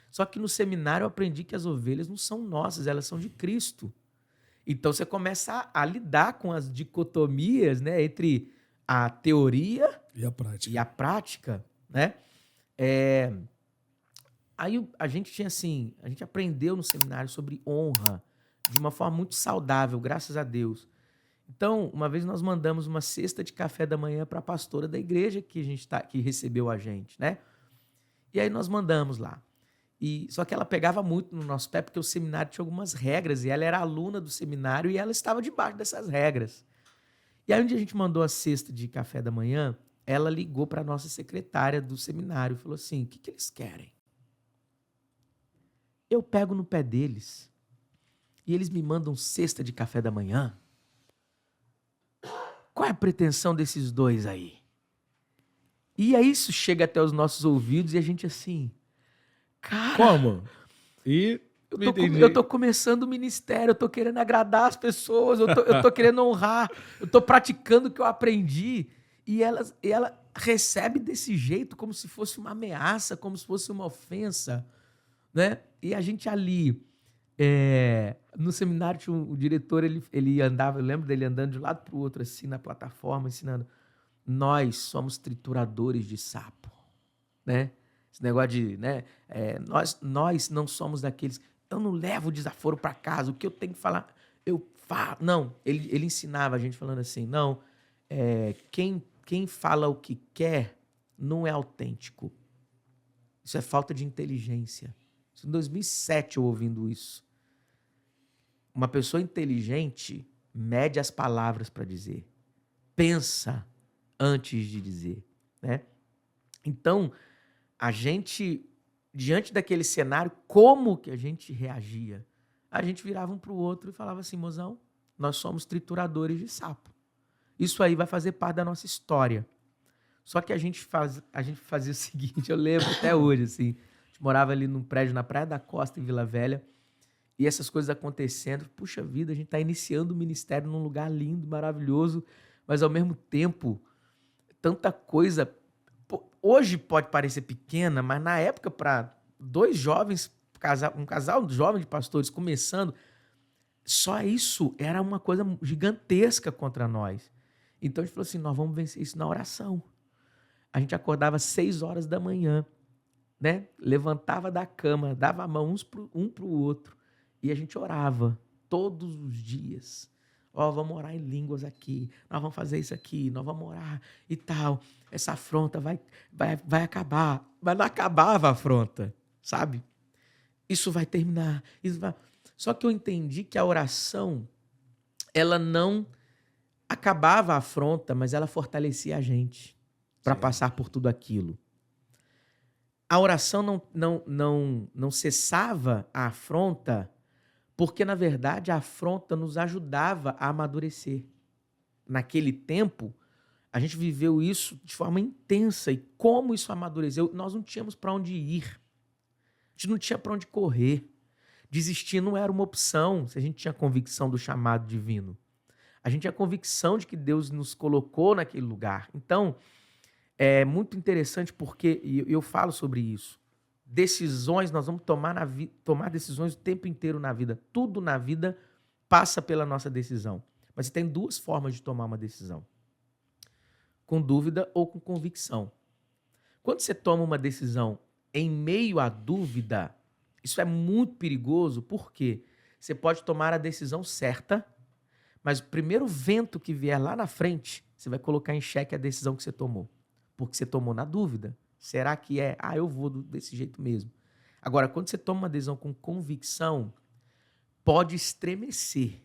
Só que no seminário eu aprendi que as ovelhas não são nossas, elas são de Cristo. Então você começa a lidar com as dicotomias, né, entre a teoria e a prática. né? Aí a gente tinha assim, a gente aprendeu no seminário sobre honra de uma forma muito saudável, graças a Deus. Então, uma vez nós mandamos uma cesta de café da manhã para a pastora da igreja que recebeu a gente, né? E aí nós mandamos lá. Só que ela pegava muito no nosso pé, porque o seminário tinha algumas regras, e ela era aluna do seminário e ela estava debaixo dessas regras. E aí, um dia a gente mandou a cesta de café da manhã, ela ligou para a nossa secretária do seminário e falou assim: o que eles querem? Eu pego no pé deles e eles me mandam cesta de café da manhã. Qual é a pretensão desses dois aí? E aí isso chega até os nossos ouvidos e a gente assim, cara... Como? E... Eu tô começando o ministério, eu tô querendo agradar as pessoas, eu tô querendo honrar, eu tô praticando o que eu aprendi. E ela recebe desse jeito, como se fosse uma ameaça, como se fosse uma ofensa, né? E a gente ali, no seminário, tinha o diretor, ele andava, eu lembro dele andando de um lado para o outro, assim, na plataforma, ensinando. Nós somos trituradores de sapo, né? Esse negócio de, né? Nós não somos daqueles... Eu não levo o desaforo para casa, o que eu tenho que falar, eu falo. Não, ele ensinava a gente falando assim, não, quem fala o que quer não é autêntico. Isso é falta de inteligência. Isso em 2007 eu ouvindo isso. Uma pessoa inteligente mede as palavras para dizer. Pensa antes de dizer, né? Então, a gente, diante daquele cenário, como que a gente reagia? A gente virava um para o outro e falava assim, mozão, nós somos trituradores de sapo. Isso aí vai fazer parte da nossa história. Só que a gente fazia o seguinte, eu lembro até hoje, assim, a gente morava ali num prédio na Praia da Costa, em Vila Velha, e essas coisas acontecendo, puxa vida, a gente está iniciando o ministério num lugar lindo, maravilhoso, mas ao mesmo tempo, tanta coisa, hoje pode parecer pequena, mas na época, para dois jovens, um casal jovem de pastores começando, só isso era uma coisa gigantesca contra nós. Então a gente falou assim, nós vamos vencer isso na oração. A gente acordava às 6 horas da manhã, né? Levantava da cama, dava a mão um para o outro e a gente orava todos os dias. Vamos orar em línguas aqui, nós vamos fazer isso aqui, nós vamos orar e tal. Essa afronta vai acabar, mas não acabava a afronta, sabe? Isso vai terminar. Só que eu entendi que a oração, ela não acabava a afronta, mas ela fortalecia a gente para passar por tudo aquilo. A oração não cessava a afronta, porque, na verdade, a afronta nos ajudava a amadurecer. Naquele tempo, a gente viveu isso de forma intensa. E como isso amadureceu? Nós não tínhamos para onde ir. A gente não tinha para onde correr. Desistir não era uma opção se a gente tinha convicção do chamado divino. A gente tinha convicção de que Deus nos colocou naquele lugar. Então, é muito interessante porque, e eu falo sobre isso, decisões, nós vamos tomar decisões o tempo inteiro na vida. Tudo na vida passa pela nossa decisão. Mas você tem duas formas de tomar uma decisão. Com dúvida ou com convicção. Quando você toma uma decisão em meio à dúvida, isso é muito perigoso, porque você pode tomar a decisão certa, mas o primeiro vento que vier lá na frente, você vai colocar em xeque a decisão que você tomou. Porque você tomou na dúvida. Será que eu vou desse jeito mesmo? Agora, quando você toma uma decisão com convicção, pode estremecer.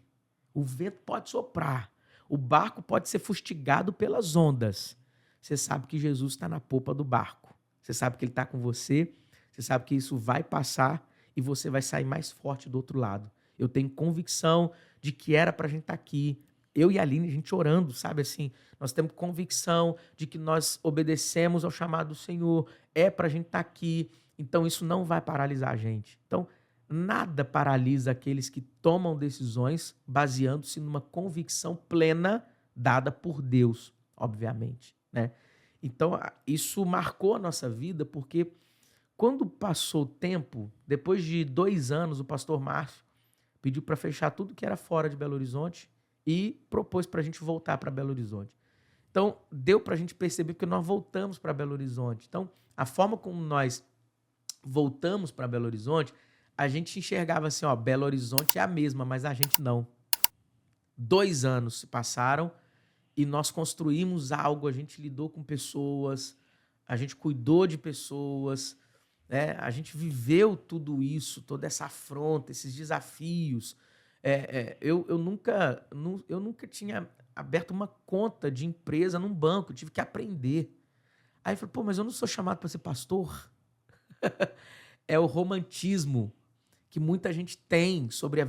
O vento pode soprar. O barco pode ser fustigado pelas ondas. Você sabe que Jesus está na popa do barco. Você sabe que ele está com você. Você sabe que isso vai passar e você vai sair mais forte do outro lado. Eu tenho convicção de que era para a gente estar aqui. Eu e a Aline, a gente orando, sabe assim? Nós temos convicção de que nós obedecemos ao chamado do Senhor. É para a gente estar aqui. Então, isso não vai paralisar a gente. Então, nada paralisa aqueles que tomam decisões baseando-se numa convicção plena dada por Deus, obviamente, né? Então, isso marcou a nossa vida, porque quando passou o tempo, depois de 2 anos, o pastor Márcio pediu para fechar tudo que era fora de Belo Horizonte e propôs para a gente voltar para Belo Horizonte. Então, deu para a gente perceber que nós voltamos para Belo Horizonte. Então, a forma como nós voltamos para Belo Horizonte, a gente enxergava assim, ó, Belo Horizonte é a mesma, mas a gente não. 2 anos se passaram e nós construímos algo, a gente lidou com pessoas, a gente cuidou de pessoas, né? A gente viveu tudo isso, toda essa afronta, esses desafios. Eu nunca tinha aberto uma conta de empresa num banco, tive que aprender. Aí eu falei, pô, mas eu não sou chamado para ser pastor? É o romantismo que muita gente tem sobre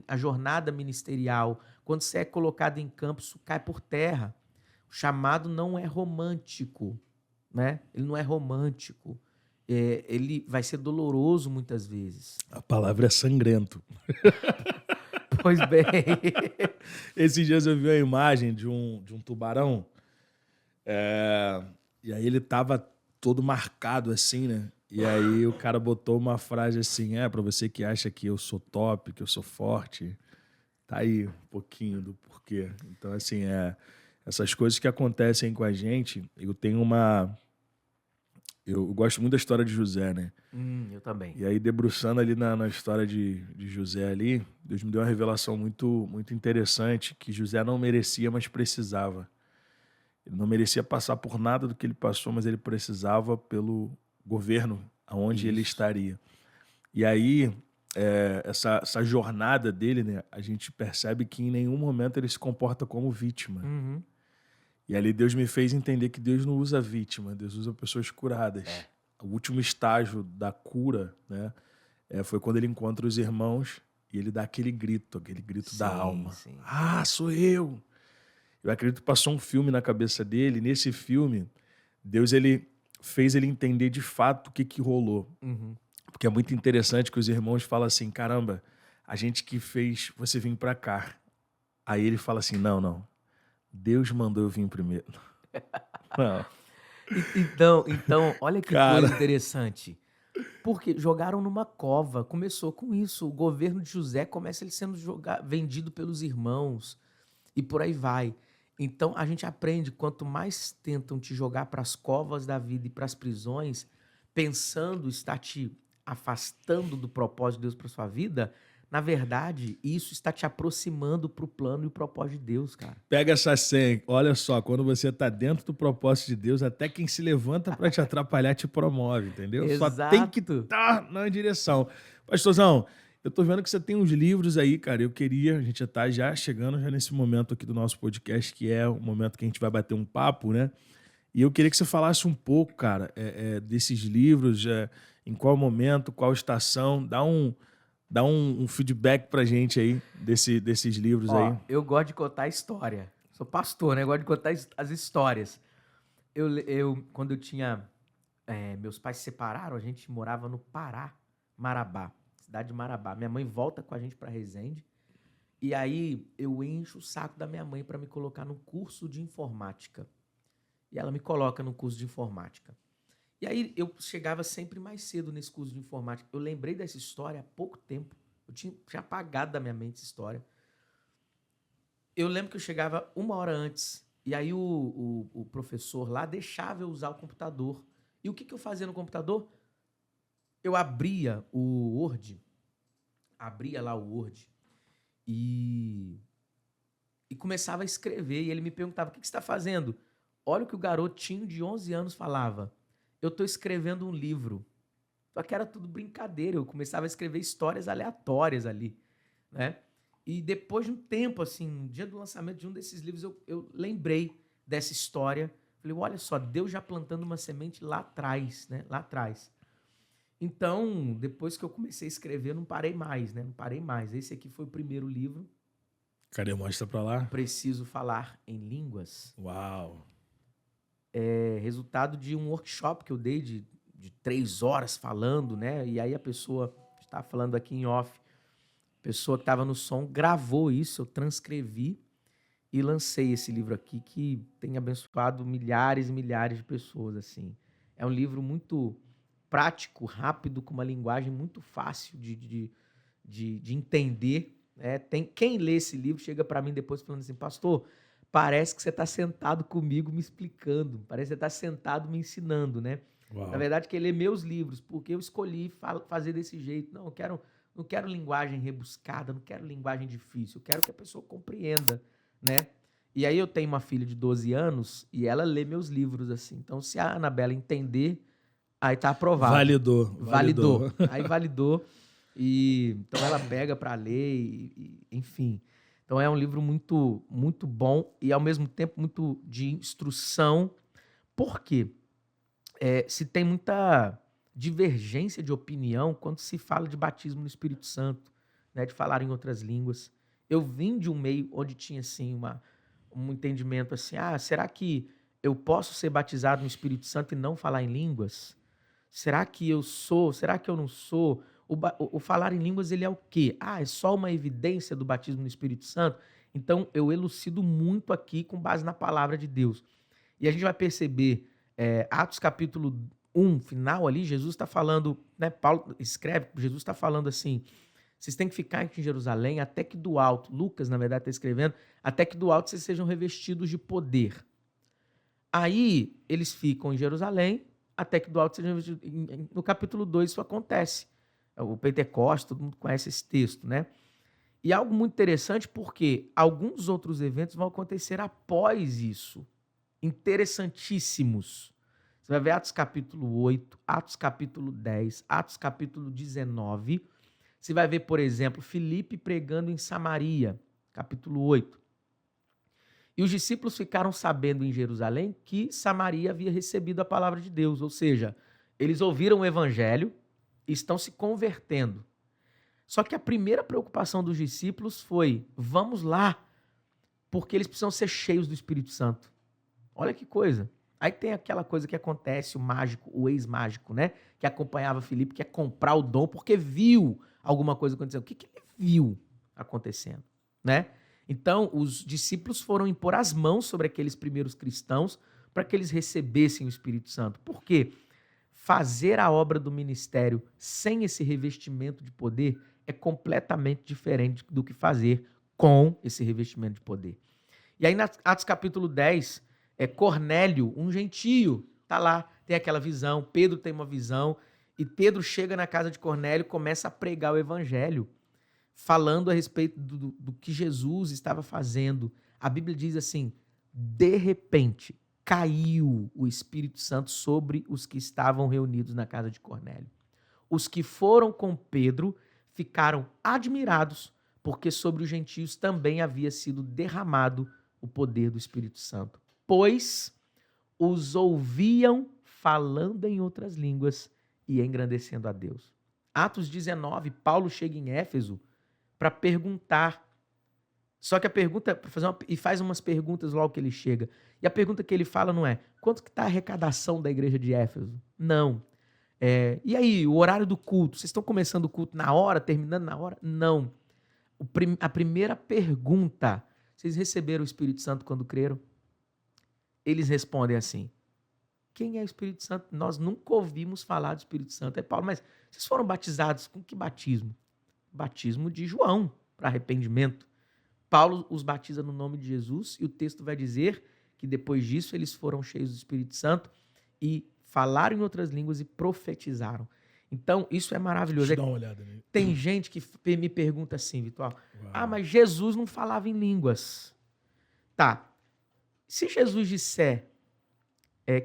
a jornada ministerial. Quando você é colocado em campo, isso cai por terra. O chamado não é romântico, né? Ele não é romântico. Ele vai ser doloroso muitas vezes. A palavra é sangrento. Pois bem. Esses dias eu vi a imagem de um tubarão, e aí ele tava todo marcado assim, né? E aí o cara botou uma frase assim, pra você que acha que eu sou top, que eu sou forte, tá aí um pouquinho do porquê. Então, assim, essas coisas que acontecem com a gente, eu gosto muito da história de José, né? Eu também. E aí, debruçando ali na história de José ali, Deus me deu uma revelação muito, muito interessante, que José não merecia, mas precisava. Ele não merecia passar por nada do que ele passou, mas ele precisava pelo governo aonde ele estaria. E aí, essa jornada dele, né, a gente percebe que em nenhum momento ele se comporta como vítima. Uhum. E ali Deus me fez entender que Deus não usa vítima, Deus usa pessoas curadas. O último estágio da cura, né, foi quando ele encontra os irmãos e ele dá aquele grito da alma. Sim. Ah, sou eu! Eu acredito que passou um filme na cabeça dele. Nesse filme, Deus ele fez ele entender de fato o que rolou. Uhum. Porque é muito interessante que os irmãos falam assim, caramba, a gente que fez você vir pra cá. Aí ele fala assim, não, Deus mandou eu vir primeiro. Não. Então, olha que coisa interessante. Porque jogaram numa cova, começou com isso. O governo de José começa ele sendo vendido pelos irmãos e por aí vai. Então a gente aprende, quanto mais tentam te jogar para as covas da vida e para as prisões, pensando estar te afastando do propósito de Deus para sua vida, na verdade, isso está te aproximando para o plano e o propósito de Deus, cara. Pega essa senha. Olha só, quando você está dentro do propósito de Deus, até quem se levanta para te atrapalhar te promove, entendeu? Exato. Só tem que estar na direção. Pastorzão, eu tô vendo que você tem uns livros aí, cara. A gente já chegando nesse momento aqui do nosso podcast, que é o momento que a gente vai bater um papo, né? E eu queria que você falasse um pouco, cara, desses livros, em qual momento, qual estação, dá um feedback pra gente aí desses livros. Aí. Eu gosto de contar história. Sou pastor, né? Eu gosto de contar as histórias. Quando eu tinha... meus pais se separaram, a gente morava no Pará, Marabá. Cidade de Marabá. Minha mãe volta com a gente para Resende. E aí eu encho o saco da minha mãe para me colocar no curso de informática. E ela me coloca no curso de informática. E aí eu chegava sempre mais cedo nesse curso de informática. Eu lembrei dessa história há pouco tempo. Eu tinha apagado da minha mente essa história. Eu lembro que eu chegava 1 hora antes. E aí o professor lá deixava eu usar o computador. E o que eu fazia no computador? Eu abria o Word, e começava a escrever. E ele me perguntava, o que você está fazendo? Olha o que o garotinho de 11 anos falava. Eu estou escrevendo um livro. Só que era tudo brincadeira. Eu começava a escrever histórias aleatórias ali, né? E depois de um tempo, assim, no dia do lançamento de um desses livros, eu lembrei dessa história. Falei, olha só, Deus já plantando uma semente lá atrás, né? Lá atrás. Então, depois que eu comecei a escrever, não parei mais, né? Não parei mais. Esse aqui foi o primeiro livro. Cadê? Mostra pra lá. Preciso Falar em Línguas. Uau! É resultado de um workshop que eu dei de 3 horas falando, né? E aí a pessoa, está falando aqui em off, a pessoa que estava no som gravou isso, eu transcrevi e lancei esse livro aqui, que tem abençoado milhares e milhares de pessoas, assim. É um livro muito prático, rápido, com uma linguagem muito fácil de entender. Quem lê esse livro chega para mim depois falando assim, pastor, parece que você está sentado comigo me explicando, parece que você está sentado me ensinando, né? Uau. Na verdade, que ler meus livros, porque eu escolhi fazer desse jeito. Não, não quero linguagem rebuscada, não quero linguagem difícil, eu quero que a pessoa compreenda, né? E aí eu tenho uma filha de 12 anos e ela lê meus livros assim. Então, se a Anabela entender, aí tá aprovado. Validou. Aí validou. E então ela pega para ler, enfim. Então é um livro muito, muito bom e ao mesmo tempo muito de instrução. Por quê? Se tem muita divergência de opinião quando se fala de batismo no Espírito Santo, né, de falar em outras línguas. Eu vim de um meio onde tinha assim um entendimento assim, será que eu posso ser batizado no Espírito Santo e não falar em línguas? Será que eu sou? Será que eu não sou? O falar em línguas, ele é o quê? É só uma evidência do batismo no Espírito Santo? Então, eu elucido muito aqui com base na palavra de Deus. E a gente vai perceber, Atos capítulo 1, final ali, Jesus está falando, né, Paulo escreve, Jesus está falando assim, vocês têm que ficar aqui em Jerusalém até que do alto, Lucas, na verdade, está escrevendo, até que do alto vocês sejam revestidos de poder. Aí, eles ficam em Jerusalém, até que do alto sejam revestidos. No capítulo 2 isso acontece. O Pentecostes, todo mundo conhece esse texto, né? E algo muito interessante porque alguns outros eventos vão acontecer após isso. Interessantíssimos. Você vai ver Atos capítulo 8, Atos capítulo 10, Atos capítulo 19. Você vai ver, por exemplo, Filipe pregando em Samaria, capítulo 8. E os discípulos ficaram sabendo em Jerusalém que Samaria havia recebido a palavra de Deus, ou seja, eles ouviram o evangelho e estão se convertendo. Só que a primeira preocupação dos discípulos foi, vamos lá, porque eles precisam ser cheios do Espírito Santo. Olha que coisa. Aí tem aquela coisa que acontece, o mágico, o ex-mágico, né? Que acompanhava Filipe, que é comprar o dom porque viu alguma coisa acontecendo. O que ele viu acontecendo, né? Então, os discípulos foram impor as mãos sobre aqueles primeiros cristãos para que eles recebessem o Espírito Santo. Por quê? Fazer a obra do ministério sem esse revestimento de poder é completamente diferente do que fazer com esse revestimento de poder. E aí, na Atos capítulo 10, Cornélio, um gentio, tá lá, tem aquela visão, Pedro tem uma visão, e Pedro chega na casa de Cornélio e começa a pregar o evangelho, falando a respeito do que Jesus estava fazendo. A Bíblia diz assim, de repente, caiu o Espírito Santo sobre os que estavam reunidos na casa de Cornélio. Os que foram com Pedro ficaram admirados, porque sobre os gentios também havia sido derramado o poder do Espírito Santo. Pois os ouviam falando em outras línguas e engrandecendo a Deus. Atos 19, Paulo chega em Éfeso para perguntar. Só que a pergunta, e faz umas perguntas logo que ele chega. E a pergunta que ele fala não é, quanto que está a arrecadação da igreja de Éfeso? Não. E aí, o horário do culto? Vocês estão começando o culto na hora, terminando na hora? Não. A primeira pergunta, vocês receberam o Espírito Santo quando creram? Eles respondem assim, quem é o Espírito Santo? Nós nunca ouvimos falar do Espírito Santo. É Paulo, mas vocês foram batizados com que batismo? Batismo de João, para arrependimento. Paulo os batiza no nome de Jesus e o texto vai dizer que depois disso eles foram cheios do Espírito Santo e falaram em outras línguas e profetizaram. Então, isso é maravilhoso. Deixa eu dar uma olhada. Tem gente que me pergunta assim, Vitor, mas Jesus não falava em línguas. Tá, se Jesus disser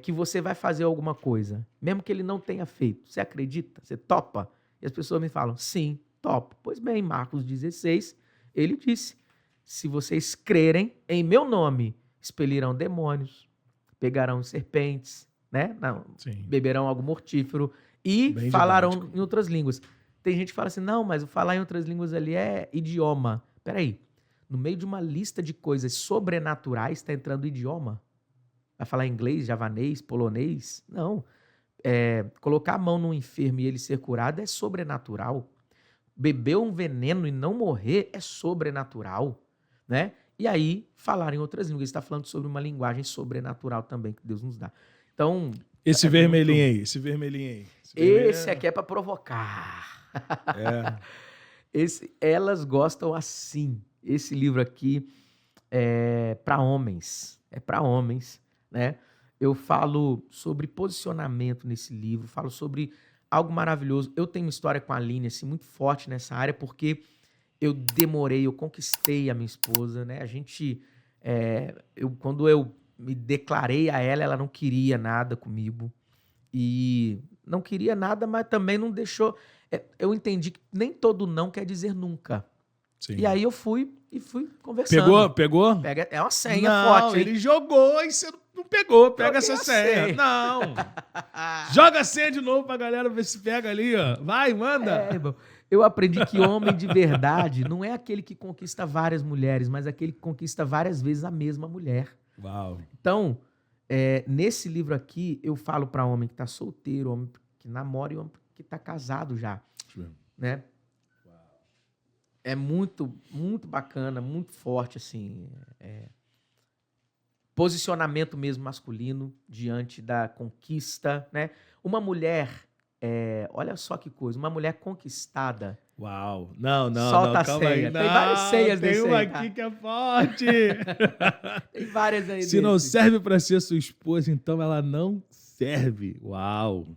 que você vai fazer alguma coisa, mesmo que ele não tenha feito, você acredita? Você topa? E as pessoas me falam, sim, topo. Pois bem, Marcos 16, ele disse, se vocês crerem em meu nome, expelirão demônios, pegarão serpentes, né? Não, beberão algo mortífero e bem falarão didático. Em outras línguas. Tem gente que fala assim, não, mas o falar em outras línguas ali é idioma. Peraí, no meio de uma lista de coisas sobrenaturais está entrando idioma? Vai falar inglês, javanês, polonês? Não. Colocar a mão num enfermo e ele ser curado é sobrenatural. Beber um veneno e não morrer é sobrenatural, né? E aí, falar em outras línguas. Ele está falando sobre uma linguagem sobrenatural também que Deus nos dá. Então... Esse vermelhinho aí, esse vermelhinho aí. Esse aqui é para provocar. Elas gostam assim. Esse livro aqui para homens. É para homens, né? Eu falo sobre posicionamento nesse livro, falo sobre algo maravilhoso. Eu tenho uma história com a Aline, assim, muito forte nessa área, porque eu conquistei a minha esposa, né? Quando eu me declarei a ela, ela não queria nada comigo. E não queria nada, mas também não deixou. Eu entendi que nem todo não quer dizer nunca. Sim. E aí eu fui conversando. Pegou? É uma senha não, forte, hein? Ele jogou e você não pegou. Pega essa senha. senha. Não. Joga a senha de novo pra galera ver se pega ali, ó. Vai, manda. Irmão. Eu aprendi que homem de verdade não é aquele que conquista várias mulheres, mas aquele que conquista várias vezes a mesma mulher. Uau. Então, nesse livro aqui, eu falo para homem que tá solteiro, homem que namora e homem que tá casado já. Né? É muito, muito bacana, muito forte, assim. Posicionamento mesmo masculino diante da conquista, né? Uma mulher, olha só que coisa, uma mulher conquistada. Uau. Não, solta calma a aí. Tem várias ceias tem desse uma aí, aqui que é forte. Tem várias aí. Se não serve para ser sua esposa, então ela não serve. Uau.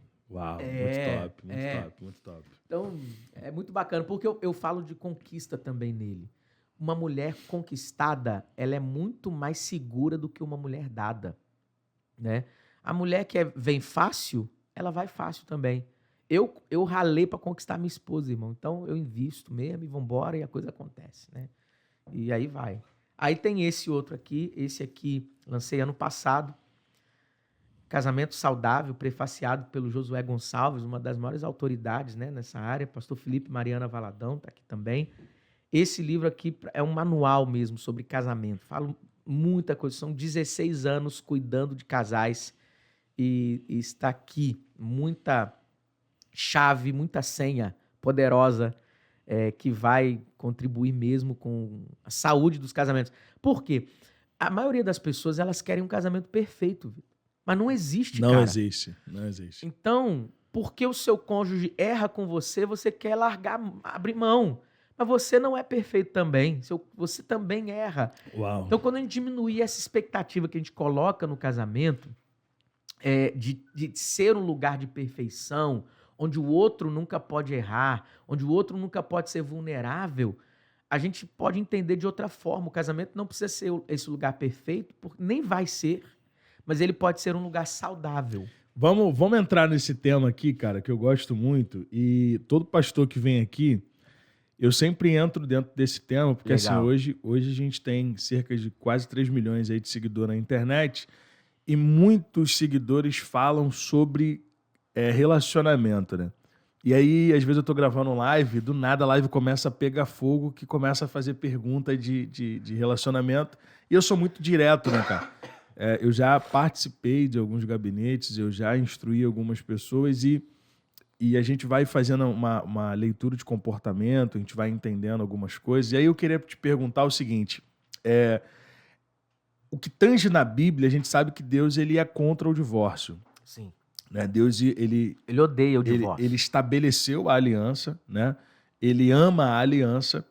Muito top. Então, é muito bacana, porque eu falo de conquista também nele. Uma mulher conquistada, ela é muito mais segura do que uma mulher dada, né? A mulher que vem fácil, ela vai fácil também. Eu ralei para conquistar minha esposa, irmão. Então, eu invisto mesmo e vambora e a coisa acontece, né? E aí vai. Aí tem esse outro aqui. Esse aqui lancei ano passado. Casamento Saudável, prefaciado pelo Josué Gonçalves, uma das maiores autoridades, né, nessa área. Pastor Felipe Mariana Valadão está aqui também. Esse livro aqui é um manual mesmo sobre casamento. Falo muita coisa. São 16 anos cuidando de casais e está aqui muita chave, muita senha poderosa que vai contribuir mesmo com a saúde dos casamentos. Por quê? A maioria das pessoas, elas querem um casamento perfeito, Vitor. Mas não existe, cara. Não existe. Então, porque o seu cônjuge erra com você, você quer abrir mão. Mas você não é perfeito também. Você também erra. Uau. Então, quando a gente diminuir essa expectativa que a gente coloca no casamento, de ser um lugar de perfeição, onde o outro nunca pode errar, onde o outro nunca pode ser vulnerável, a gente pode entender de outra forma. O casamento não precisa ser esse lugar perfeito, porque nem vai ser, mas ele pode ser um lugar saudável. Vamos entrar nesse tema aqui, cara, que eu gosto muito. E todo pastor que vem aqui, eu sempre entro dentro desse tema, porque Legal. assim, hoje a gente tem cerca de quase 3 milhões aí de seguidores na internet e muitos seguidores falam sobre relacionamento, né? E aí, às vezes eu tô gravando live, do nada a live começa a pegar fogo, que começa a fazer pergunta de relacionamento. E eu sou muito direto, né, cara? Eu já participei de alguns gabinetes, eu já instruí algumas pessoas e a gente vai fazendo uma leitura de comportamento, a gente vai entendendo algumas coisas. E aí eu queria te perguntar o seguinte, o que tange na Bíblia, a gente sabe que Deus ele é contra o divórcio. Sim. Né? Deus ele odeia o divórcio. Ele estabeleceu a aliança, né? Ele ama a aliança,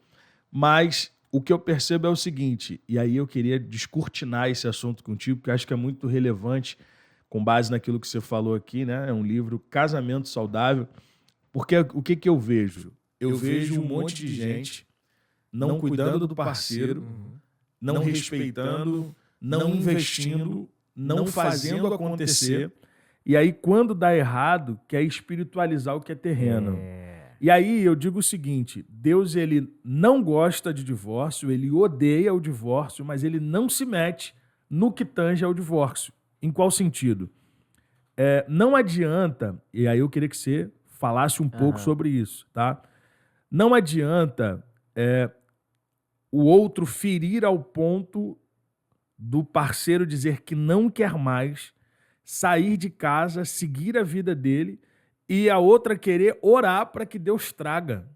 mas o que eu percebo é o seguinte, e aí eu queria descortinar esse assunto contigo, porque eu acho que é muito relevante, com base naquilo que você falou aqui, né? É um livro, Casamento Saudável, porque o que eu vejo? Eu vejo um monte de gente não cuidando do parceiro, não respeitando, não investindo, não fazendo acontecer, e aí quando dá errado, quer espiritualizar o que é terreno. E aí eu digo o seguinte, Deus ele não gosta de divórcio, ele odeia o divórcio, mas ele não se mete no que tange ao divórcio. Em qual sentido? Não adianta, e aí eu queria que você falasse um pouco sobre isso, tá? Não adianta o outro ferir ao ponto do parceiro dizer que não quer mais, sair de casa, seguir a vida dele, e a outra querer orar para que Deus traga.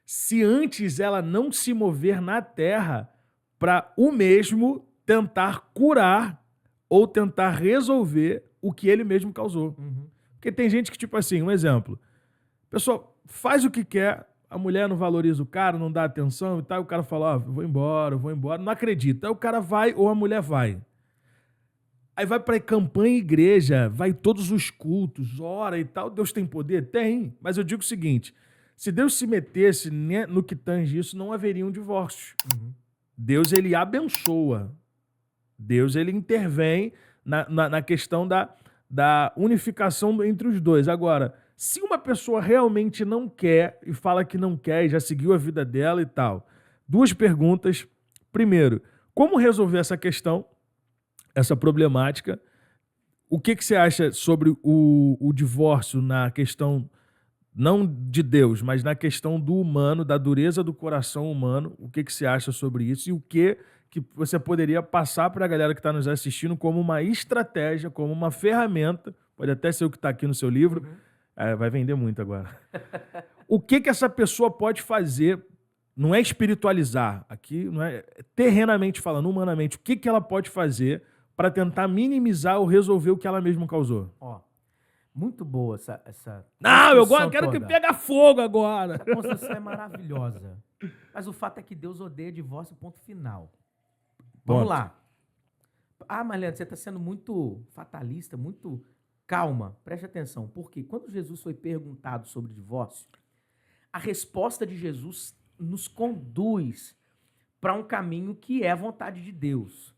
Se antes ela não se mover na terra para o mesmo tentar curar ou tentar resolver o que ele mesmo causou. Porque tem gente que, tipo assim, um exemplo, a pessoa faz o que quer, a mulher não valoriza o cara, não dá atenção e tal, o cara fala, ó, vou embora, não acredita. Aí o cara vai ou a mulher vai. Aí vai pra campanha e igreja, vai todos os cultos, ora e tal. Deus tem poder? Tem. Mas eu digo o seguinte, se Deus se metesse no que tange isso, não haveria um divórcio. Uhum. Deus, ele abençoa. Deus, ele intervém na questão da unificação entre os dois. Agora, se uma pessoa realmente não quer e fala que não quer e já seguiu a vida dela e tal, 2 perguntas. Primeiro, como resolver essa questão, essa problemática? O que você acha sobre o divórcio na questão, não de Deus, mas na questão do humano, da dureza do coração humano? O que você acha sobre isso? E o que você poderia passar para a galera que está nos assistindo como uma estratégia, como uma ferramenta, pode até ser o que está aqui no seu livro, vai vender muito agora. O que essa pessoa pode fazer, não é espiritualizar, aqui não é terrenamente falando, humanamente, o que ela pode fazer para tentar minimizar ou resolver o que ela mesma causou? Ó, muito boa essa Não, eu construção quero que toda. pegue fogo agora. Essa construção é maravilhosa. Mas o fato é que Deus odeia divórcio, ponto final. Vamos lá. Ah, Marlene, você está sendo muito fatalista, muito... Calma, preste atenção. Porque quando Jesus foi perguntado sobre divórcio, a resposta de Jesus nos conduz para um caminho que é a vontade de Deus.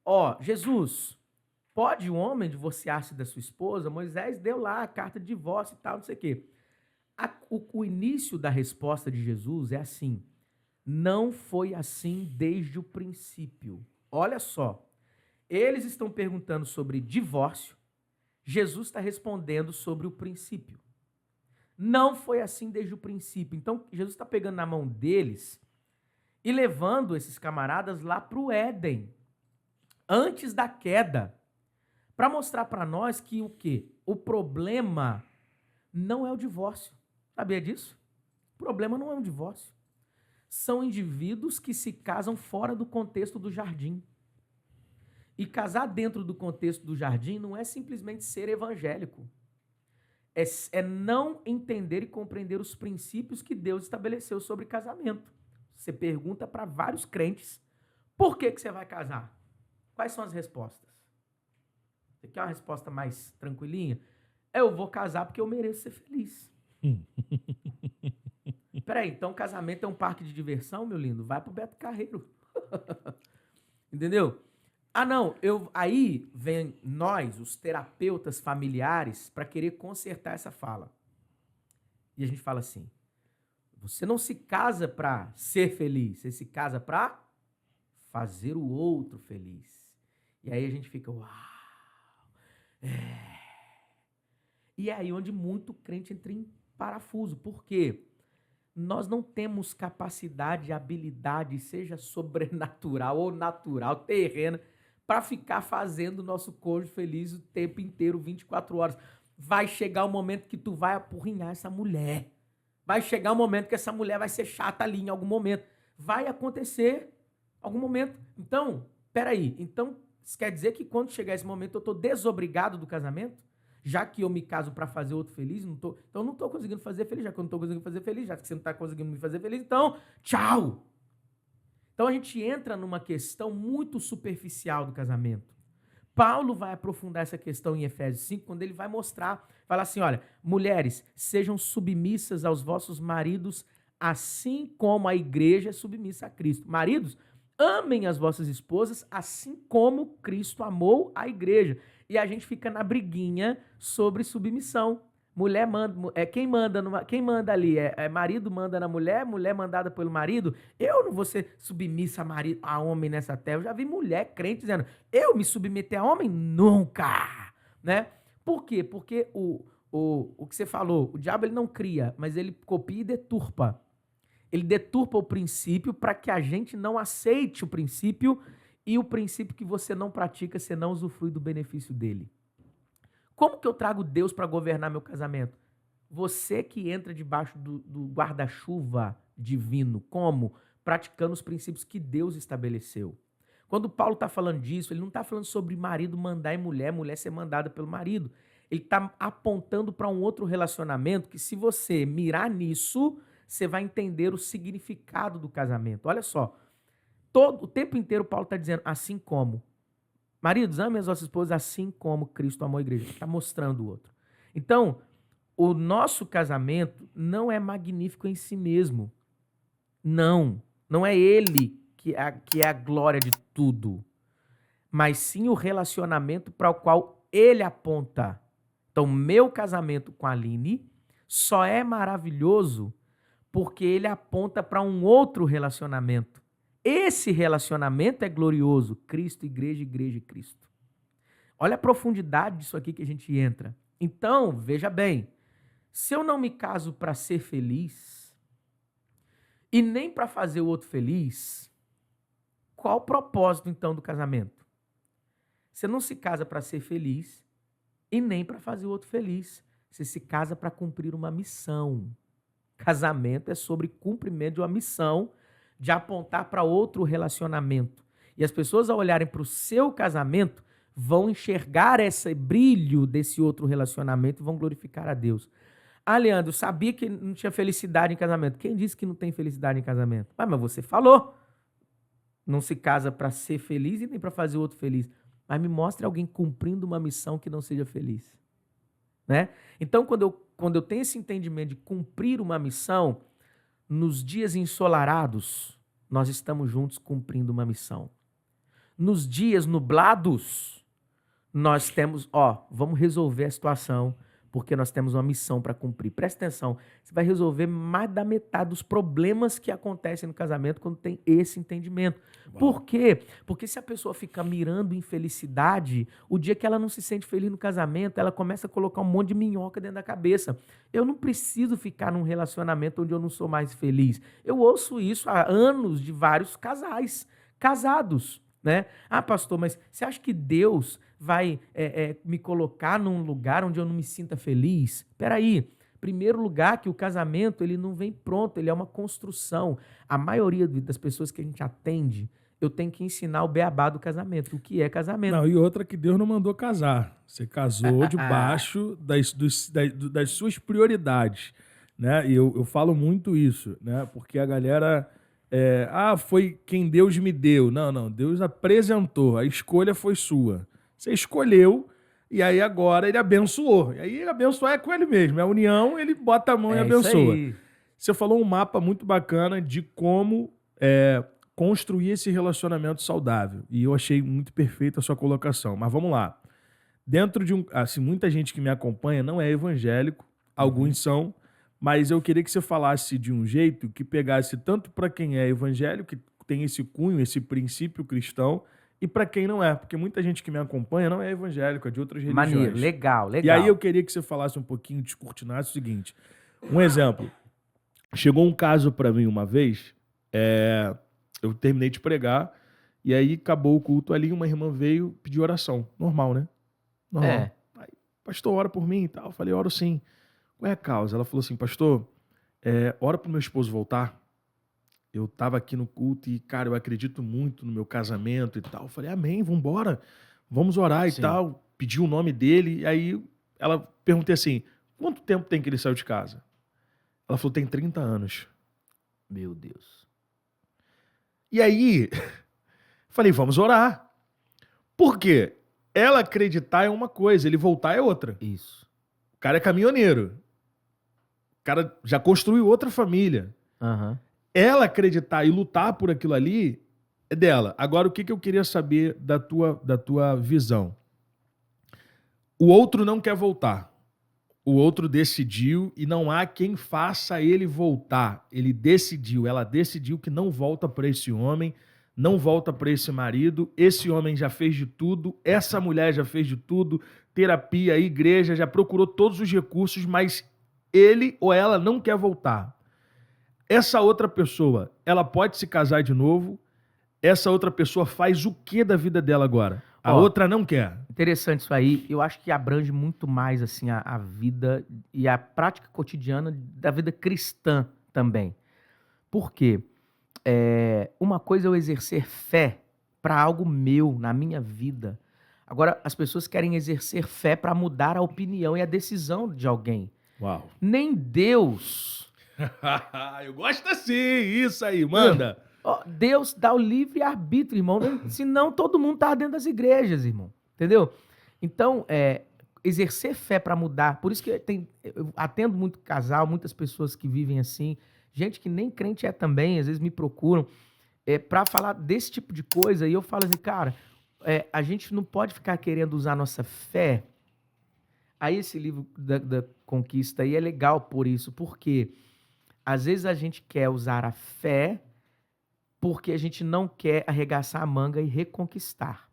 Ó, Jesus, pode um homem divorciar-se da sua esposa? Moisés deu lá a carta de divórcio e tal, não sei o quê. O início da resposta de Jesus é assim: não foi assim desde o princípio. Olha só, eles estão perguntando sobre divórcio, Jesus está respondendo sobre o princípio. Não foi assim desde o princípio. Então, Jesus está pegando na mão deles e levando esses camaradas lá para o Éden, antes da queda, para mostrar para nós que o quê? O problema não é o divórcio. Sabia disso? O problema não é um divórcio. São indivíduos que se casam fora do contexto do jardim. E casar dentro do contexto do jardim não é simplesmente ser evangélico. É não entender e compreender os princípios que Deus estabeleceu sobre casamento. Você pergunta para vários crentes, por que você vai casar? Quais são as respostas? Você quer uma resposta mais tranquilinha? Eu vou casar porque eu mereço ser feliz. Peraí, então casamento é um parque de diversão, meu lindo? Vai pro Beto Carreiro. Entendeu? Ah, não, aí vem nós, os terapeutas familiares, para querer consertar essa fala. E a gente fala assim, você não se casa para ser feliz, você se casa para fazer o outro feliz. E aí a gente fica, uau, E é aí onde muito crente entra em parafuso. Por quê? Nós não temos capacidade, habilidade, seja sobrenatural ou natural, terrena, para ficar fazendo o nosso cônjuge feliz o tempo inteiro, 24 horas. Vai chegar o momento que tu vai apurrinhar essa mulher. Vai chegar o momento que essa mulher vai ser chata ali em algum momento. Vai acontecer algum momento. Então, peraí. Então, isso quer dizer que quando chegar esse momento eu estou desobrigado do casamento? Já que eu me caso para fazer outro feliz, então eu não estou conseguindo fazer feliz, já que eu não estou conseguindo fazer feliz, já que você não está conseguindo me fazer feliz, então, tchau! Então a gente entra numa questão muito superficial do casamento. Paulo vai aprofundar essa questão em Efésios 5, quando ele vai mostrar, fala assim, olha, mulheres, sejam submissas aos vossos maridos, assim como a igreja é submissa a Cristo. Maridos, amem as vossas esposas, assim como Cristo amou a igreja. E a gente fica na briguinha sobre submissão. Mulher manda, quem manda ali? Marido manda na mulher, mulher mandada pelo marido. Eu não vou ser submissa a homem nessa terra. Eu já vi mulher crente dizendo, eu me submeter a homem? Nunca! Né? Por quê? Porque o que você falou, o diabo ele não cria, mas ele copia e deturpa. Ele deturpa o princípio para que a gente não aceite o princípio e o princípio que você não pratica, você não usufrui do benefício dele. Como que eu trago Deus para governar meu casamento? Você que entra debaixo do guarda-chuva divino. Como? Praticando os princípios que Deus estabeleceu. Quando Paulo está falando disso, ele não está falando sobre marido mandar em mulher, mulher ser mandada pelo marido. Ele está apontando para um outro relacionamento que, se você mirar nisso, você vai entender o significado do casamento. Olha só, todo o tempo inteiro Paulo está dizendo assim como. Maridos, amem as vossas esposas assim como Cristo amou a igreja. Está mostrando o outro. Então, o nosso casamento não é magnífico em si mesmo. Não. Não é ele que é a glória de tudo. Mas sim o relacionamento para o qual ele aponta. Então, meu casamento com a Aline só é maravilhoso porque ele aponta para um outro relacionamento. Esse relacionamento é glorioso. Cristo, igreja, igreja e Cristo. Olha a profundidade disso aqui que a gente entra. Então, veja bem, se eu não me caso para ser feliz e nem para fazer o outro feliz, qual o propósito então do casamento? Você não se casa para ser feliz e nem para fazer o outro feliz. Você se casa para cumprir uma missão. Casamento é sobre cumprimento de uma missão, de apontar para outro relacionamento. E as pessoas, ao olharem para o seu casamento, vão enxergar esse brilho desse outro relacionamento e vão glorificar a Deus. Ah, Leandro, sabia que não tinha felicidade em casamento. Quem disse que não tem felicidade em casamento? Ah, mas você falou. Não se casa para ser feliz e nem para fazer o outro feliz. Mas me mostre alguém cumprindo uma missão que não seja feliz. Né? Então, quando eu tenho esse entendimento de cumprir uma missão, nos dias ensolarados, nós estamos juntos cumprindo uma missão. Nos dias nublados, nós temos, vamos resolver a situação, porque nós temos uma missão para cumprir. Presta atenção, você vai resolver mais da metade dos problemas que acontecem no casamento quando tem esse entendimento. Uau. Por quê? Porque se a pessoa fica mirando infelicidade, o dia que ela não se sente feliz no casamento, ela começa a colocar um monte de minhoca dentro da cabeça. Eu não preciso ficar num relacionamento onde eu não sou mais feliz. Eu ouço isso há anos de vários casais, casados. Né? Ah, pastor, mas você acha que Deus vai me colocar num lugar onde eu não me sinta feliz? Espera aí. Primeiro lugar, que o casamento ele não vem pronto, ele é uma construção. A maioria das pessoas que a gente atende, eu tenho que ensinar o beabá do casamento. O que é casamento? Não, e outra que Deus não mandou casar. Você casou debaixo das suas prioridades. Né? E eu falo muito isso, né? Porque a galera... foi quem Deus me deu. Não, Deus apresentou, a escolha foi sua. Você escolheu e aí agora ele abençoou. E aí abençoar é com ele mesmo, é a união, ele bota a mão e abençoa. Você falou um mapa muito bacana de como construir esse relacionamento saudável. E eu achei muito perfeita a sua colocação. Mas vamos lá. Dentro de muita gente que me acompanha não é evangélico, alguns são, mas eu queria que você falasse de um jeito que pegasse tanto para quem é evangélico, que tem esse cunho, esse princípio cristão, e para quem não é. Porque muita gente que me acompanha não é evangélico, é de outras religiões. Maneiro, legal. E aí eu queria que você falasse um pouquinho, descortinasse o seguinte. Um exemplo. Chegou um caso para mim uma vez, eu terminei de pregar, e aí acabou o culto ali, uma irmã veio pedir oração. Normal, né? Normal. Aí, pastor, ora por mim e tal. Eu falei, oro sim. Qual é a causa? Ela falou assim, pastor, ora pro meu esposo voltar. Eu estava aqui no culto e, cara, eu acredito muito no meu casamento e tal. Eu falei, amém, vambora, vamos orar e tal. Pedi o nome dele, e aí ela perguntei assim, quanto tempo tem que ele saiu de casa? Ela falou, tem 30 anos. Meu Deus. E aí, falei, vamos orar. Por quê? Ela acreditar é uma coisa, ele voltar é outra. Isso. O cara é caminhoneiro. O cara já construiu outra família. Uhum. Ela acreditar e lutar por aquilo ali é dela. Agora, o que eu queria saber da tua visão? O outro não quer voltar. O outro decidiu e não há quem faça ele voltar. Ele decidiu, ela decidiu que não volta para esse homem, não volta para esse marido. Esse homem já fez de tudo, essa mulher já fez de tudo, terapia, igreja, já procurou todos os recursos, mas ele ou ela não quer voltar. Essa outra pessoa, ela pode se casar de novo? Essa outra pessoa faz o que da vida dela agora? A outra não quer. Interessante isso aí. Eu acho que abrange muito mais assim, a vida e a prática cotidiana da vida cristã também. Por quê? Uma coisa é eu exercer fé para algo meu, na minha vida. Agora, as pessoas querem exercer fé para mudar a opinião e a decisão de alguém. Uau. Nem Deus. Eu gosto assim, isso aí, manda. Deus dá o livre-arbítrio, irmão. Senão todo mundo tá dentro das igrejas, irmão. Entendeu? Então, exercer fé para mudar. Por isso que eu atendo muito casal, muitas pessoas que vivem assim. Gente que nem crente é também, às vezes me procuram para falar desse tipo de coisa. E eu falo assim, cara, a gente não pode ficar querendo usar nossa fé. Aí esse livro da Conquista aí é legal por isso. Porque às vezes a gente quer usar a fé porque a gente não quer arregaçar a manga e reconquistar.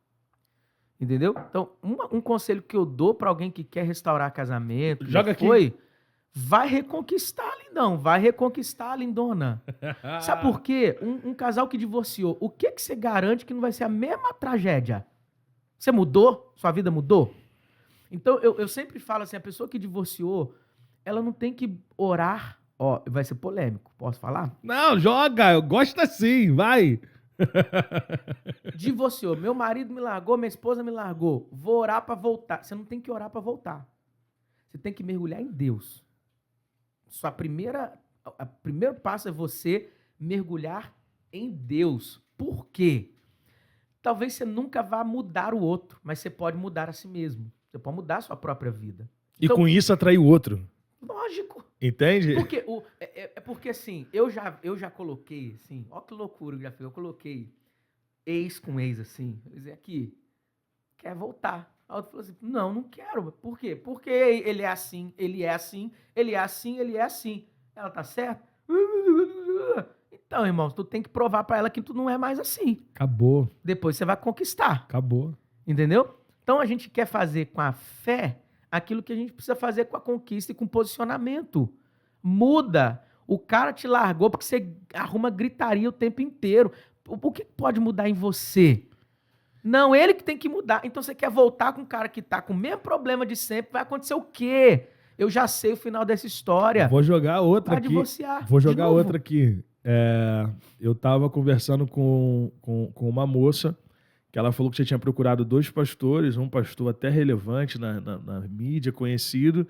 Entendeu? Então, um conselho que eu dou para alguém que quer restaurar casamento, joga aqui. Vai reconquistar, lindão. Vai reconquistar, lindona. Sabe por quê? Um casal que divorciou, o que você garante que não vai ser a mesma tragédia? Você mudou? Sua vida mudou? Então, eu sempre falo assim, a pessoa que divorciou, ela não tem que orar. Vai ser polêmico, posso falar? Não, joga, eu gosto assim, vai. Divorciou, meu marido me largou, minha esposa me largou, vou orar para voltar. Você não tem que orar para voltar. Você tem que mergulhar em Deus. O primeiro passo é você mergulhar em Deus. Por quê? Talvez você nunca vá mudar o outro, mas você pode mudar a si mesmo. Você pode mudar a sua própria vida. Então, e com isso atrair o outro. Lógico. Entende? Porque, porque assim, eu já coloquei, assim, ó que loucura que já fiz. Eu coloquei ex com ex, assim. Eu dizia aqui, quer voltar. Aí outro falou assim, não quero. Por quê? Porque ele é assim, ele é assim, ele é assim, ele é assim. Ela tá certa? Então, irmão, tu tem que provar pra ela que tu não é mais assim. Acabou. Depois você vai conquistar. Acabou. Entendeu? Então a gente quer fazer com a fé aquilo que a gente precisa fazer com a conquista e com o posicionamento. Muda. O cara te largou porque você arruma gritaria o tempo inteiro. O que pode mudar em você? Não, ele que tem que mudar. Então você quer voltar com um cara que tá com o mesmo problema de sempre, vai acontecer o quê? Eu já sei o final dessa história. Vou jogar outra vai aqui. Divorciar. Vou jogar outra aqui. Eu tava conversando com uma moça que ela falou que já tinha procurado 2 pastores, um pastor até relevante na mídia, conhecido,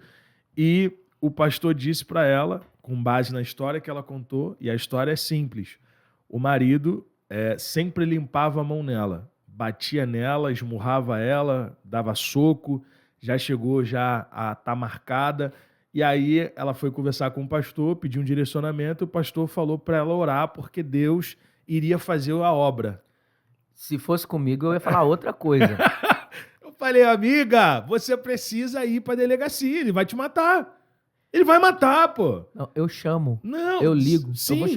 e o pastor disse para ela, com base na história que ela contou, e a história é simples, o marido sempre limpava a mão nela, batia nela, esmurrava ela, dava soco, já chegou a estar marcada, e aí ela foi conversar com o pastor, pediu um direcionamento, e o pastor falou para ela orar, porque Deus iria fazer a obra. Se fosse comigo, eu ia falar outra coisa. Eu falei, amiga, você precisa ir pra delegacia, ele vai te matar. Ele vai matar, pô. Não, eu chamo. Não. Eu ligo. Sim. Eu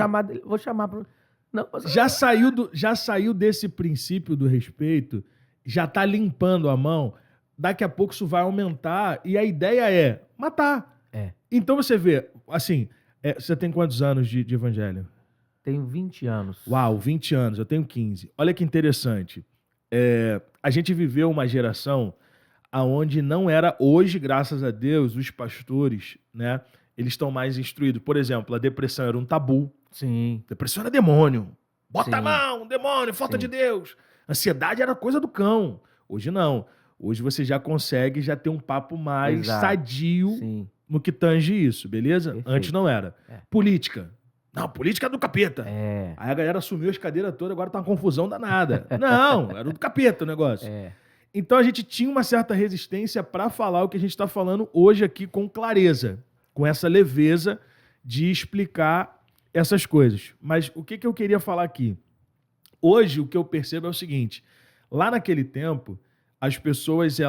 vou chamar pro... Não, já saiu desse princípio do respeito, já tá limpando a mão, daqui a pouco isso vai aumentar e a ideia é matar. Então você vê, assim, você tem quantos anos de evangelho? Tenho 20 anos. Uau, 20 anos, eu tenho 15. Olha que interessante. A gente viveu uma geração onde não era... Hoje, graças a Deus, os pastores, né, eles estão mais instruídos. Por exemplo, a depressão era um tabu. Sim. Depressão era demônio. Bota Sim. a mão, demônio, falta Sim. de Deus. Ansiedade era coisa do cão. Hoje não. Hoje você já consegue ter um papo mais sadio Sim. no que tange isso, beleza? Perfeito. Antes não era. Política. Não, política é do capeta. Aí a galera assumiu as cadeiras todas, agora tá uma confusão danada. Não, era do capeta o negócio. Então a gente tinha uma certa resistência para falar o que a gente está falando hoje aqui com clareza, com essa leveza de explicar essas coisas. Mas o que eu queria falar aqui? Hoje o que eu percebo é o seguinte, lá naquele tempo, as pessoas,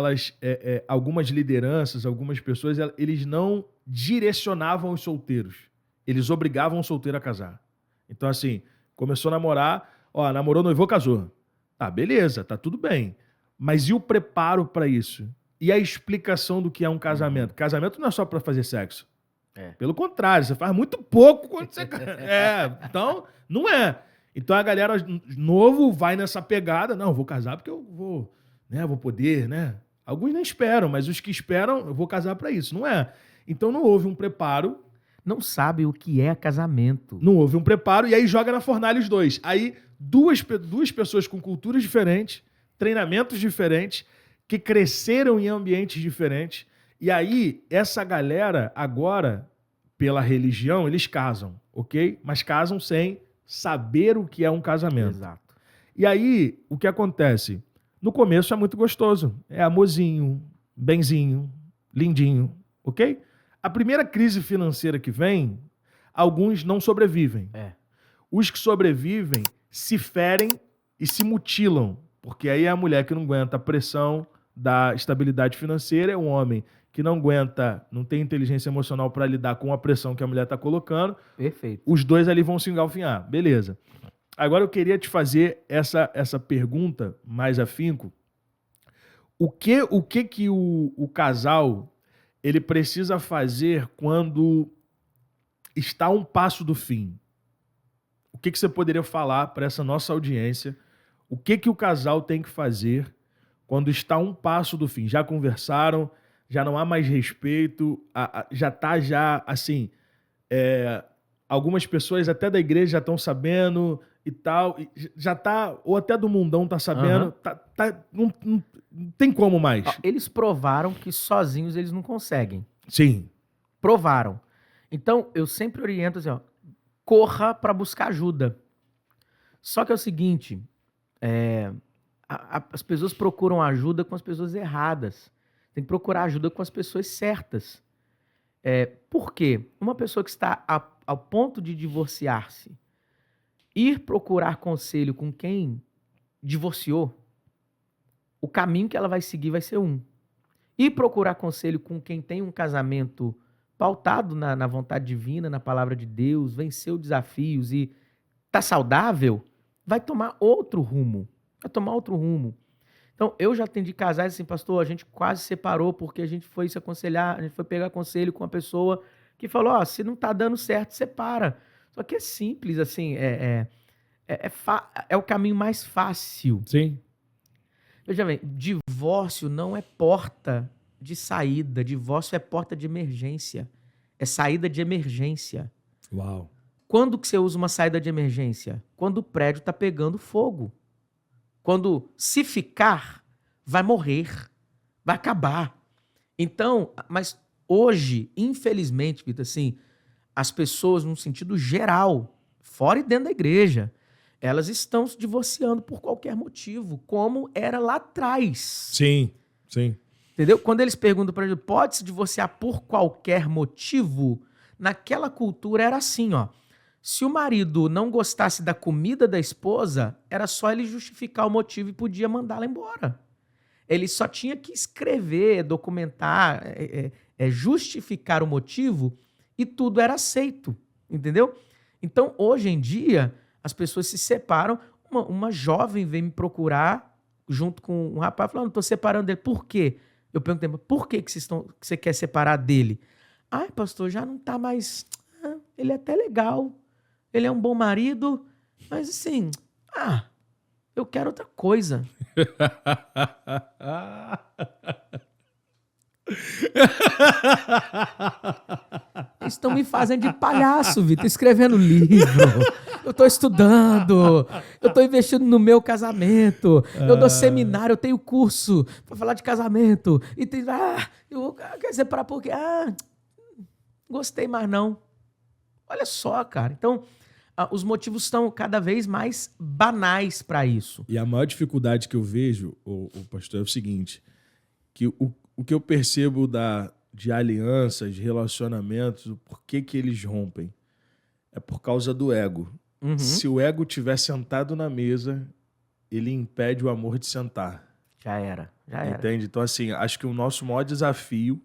algumas lideranças, algumas pessoas, eles não direcionavam os solteiros. Eles obrigavam o solteiro a casar. Então, assim, começou a namorar, namorou, noivou, casou. Tá, beleza, tá tudo bem. Mas e o preparo para isso? E a explicação do que é um casamento? Casamento não é só para fazer sexo. Pelo contrário, você faz muito pouco quando você... Então, não é. Então, a galera novo vai nessa pegada. Não, vou casar porque eu vou, né, vou poder, né? Alguns nem esperam, mas os que esperam, eu vou casar para isso. Não é. Então, não houve um preparo. Não sabe o que é casamento. Não houve um preparo e aí joga na fornalha os dois. Aí duas pessoas com culturas diferentes, treinamentos diferentes, que cresceram em ambientes diferentes. E aí, essa galera, agora, pela religião, eles casam, ok? Mas casam sem saber o que é um casamento. Exato. E aí, o que acontece? No começo é muito gostoso. É amorzinho, benzinho, lindinho, ok? A primeira crise financeira que vem, alguns não sobrevivem. Os que sobrevivem se ferem e se mutilam, porque aí é a mulher que não aguenta a pressão da estabilidade financeira, é um homem que não aguenta, não tem inteligência emocional para lidar com a pressão que a mulher está colocando. Perfeito. Os dois ali vão se engalfinhar. Beleza. Agora eu queria te fazer essa pergunta mais afinco. O que o casal ele precisa fazer quando está a um passo do fim? O que você poderia falar para essa nossa audiência? O que o casal tem que fazer quando está a um passo do fim? Já conversaram, já não há mais respeito, já está assim, algumas pessoas até da igreja já estão sabendo e tal, já tá, ou até do mundão tá sabendo, não tem como mais. Eles provaram que sozinhos eles não conseguem. Sim. Provaram. Então, eu sempre oriento assim, corra para buscar ajuda. Só que é o seguinte, as pessoas procuram ajuda com as pessoas erradas. Tem que procurar ajuda com as pessoas certas. Por quê? Uma pessoa que está ao ponto de divorciar-se, ir procurar conselho com quem divorciou, o caminho que ela vai seguir vai ser um. Ir procurar conselho com quem tem um casamento pautado na vontade divina, na palavra de Deus, venceu desafios e está saudável, vai tomar outro rumo. Então, eu já atendi casais assim, pastor, a gente quase separou porque a gente foi se aconselhar, a gente foi pegar conselho com uma pessoa que falou, se não tá dando certo, separa. Só que é simples, assim, é o caminho mais fácil. Sim. Veja bem, divórcio não é porta de saída, divórcio é porta de emergência, é saída de emergência. Uau. Quando que você usa uma saída de emergência? Quando o prédio tá pegando fogo. Quando, se ficar, vai morrer, vai acabar. Então, mas hoje, infelizmente, Vitor, assim, as pessoas, num sentido geral, fora e dentro da igreja, elas estão se divorciando por qualquer motivo, como era lá atrás. Sim, sim. Entendeu? Quando eles perguntam para ele, pode se divorciar por qualquer motivo? Naquela cultura era assim, se o marido não gostasse da comida da esposa, era só ele justificar o motivo e podia mandá-la embora. Ele só tinha que escrever, documentar, justificar o motivo e tudo era aceito, entendeu? Então, hoje em dia, as pessoas se separam. Uma jovem vem me procurar junto com um rapaz falando, estou separando dele. Por quê? Eu perguntei, por que você quer separar dele? Ai, pastor, já não está mais... ele é até legal. Ele é um bom marido, mas assim, eu quero outra coisa. Eles estão me fazendo de palhaço, Vitor, escrevendo livro, eu estou estudando, eu estou investindo no meu casamento, eu dou seminário, eu tenho curso para falar de casamento, e tem, eu quero separar porque, gostei mais não. Olha só, cara, então os motivos estão cada vez mais banais para isso. E a maior dificuldade que eu vejo, o pastor, é o seguinte, que o que eu percebo de alianças, de relacionamentos, o porquê que eles rompem, é por causa do ego. Uhum. Se o ego estiver sentado na mesa, ele impede o amor de sentar. Já era. Entende? Então, assim, acho que o nosso maior desafio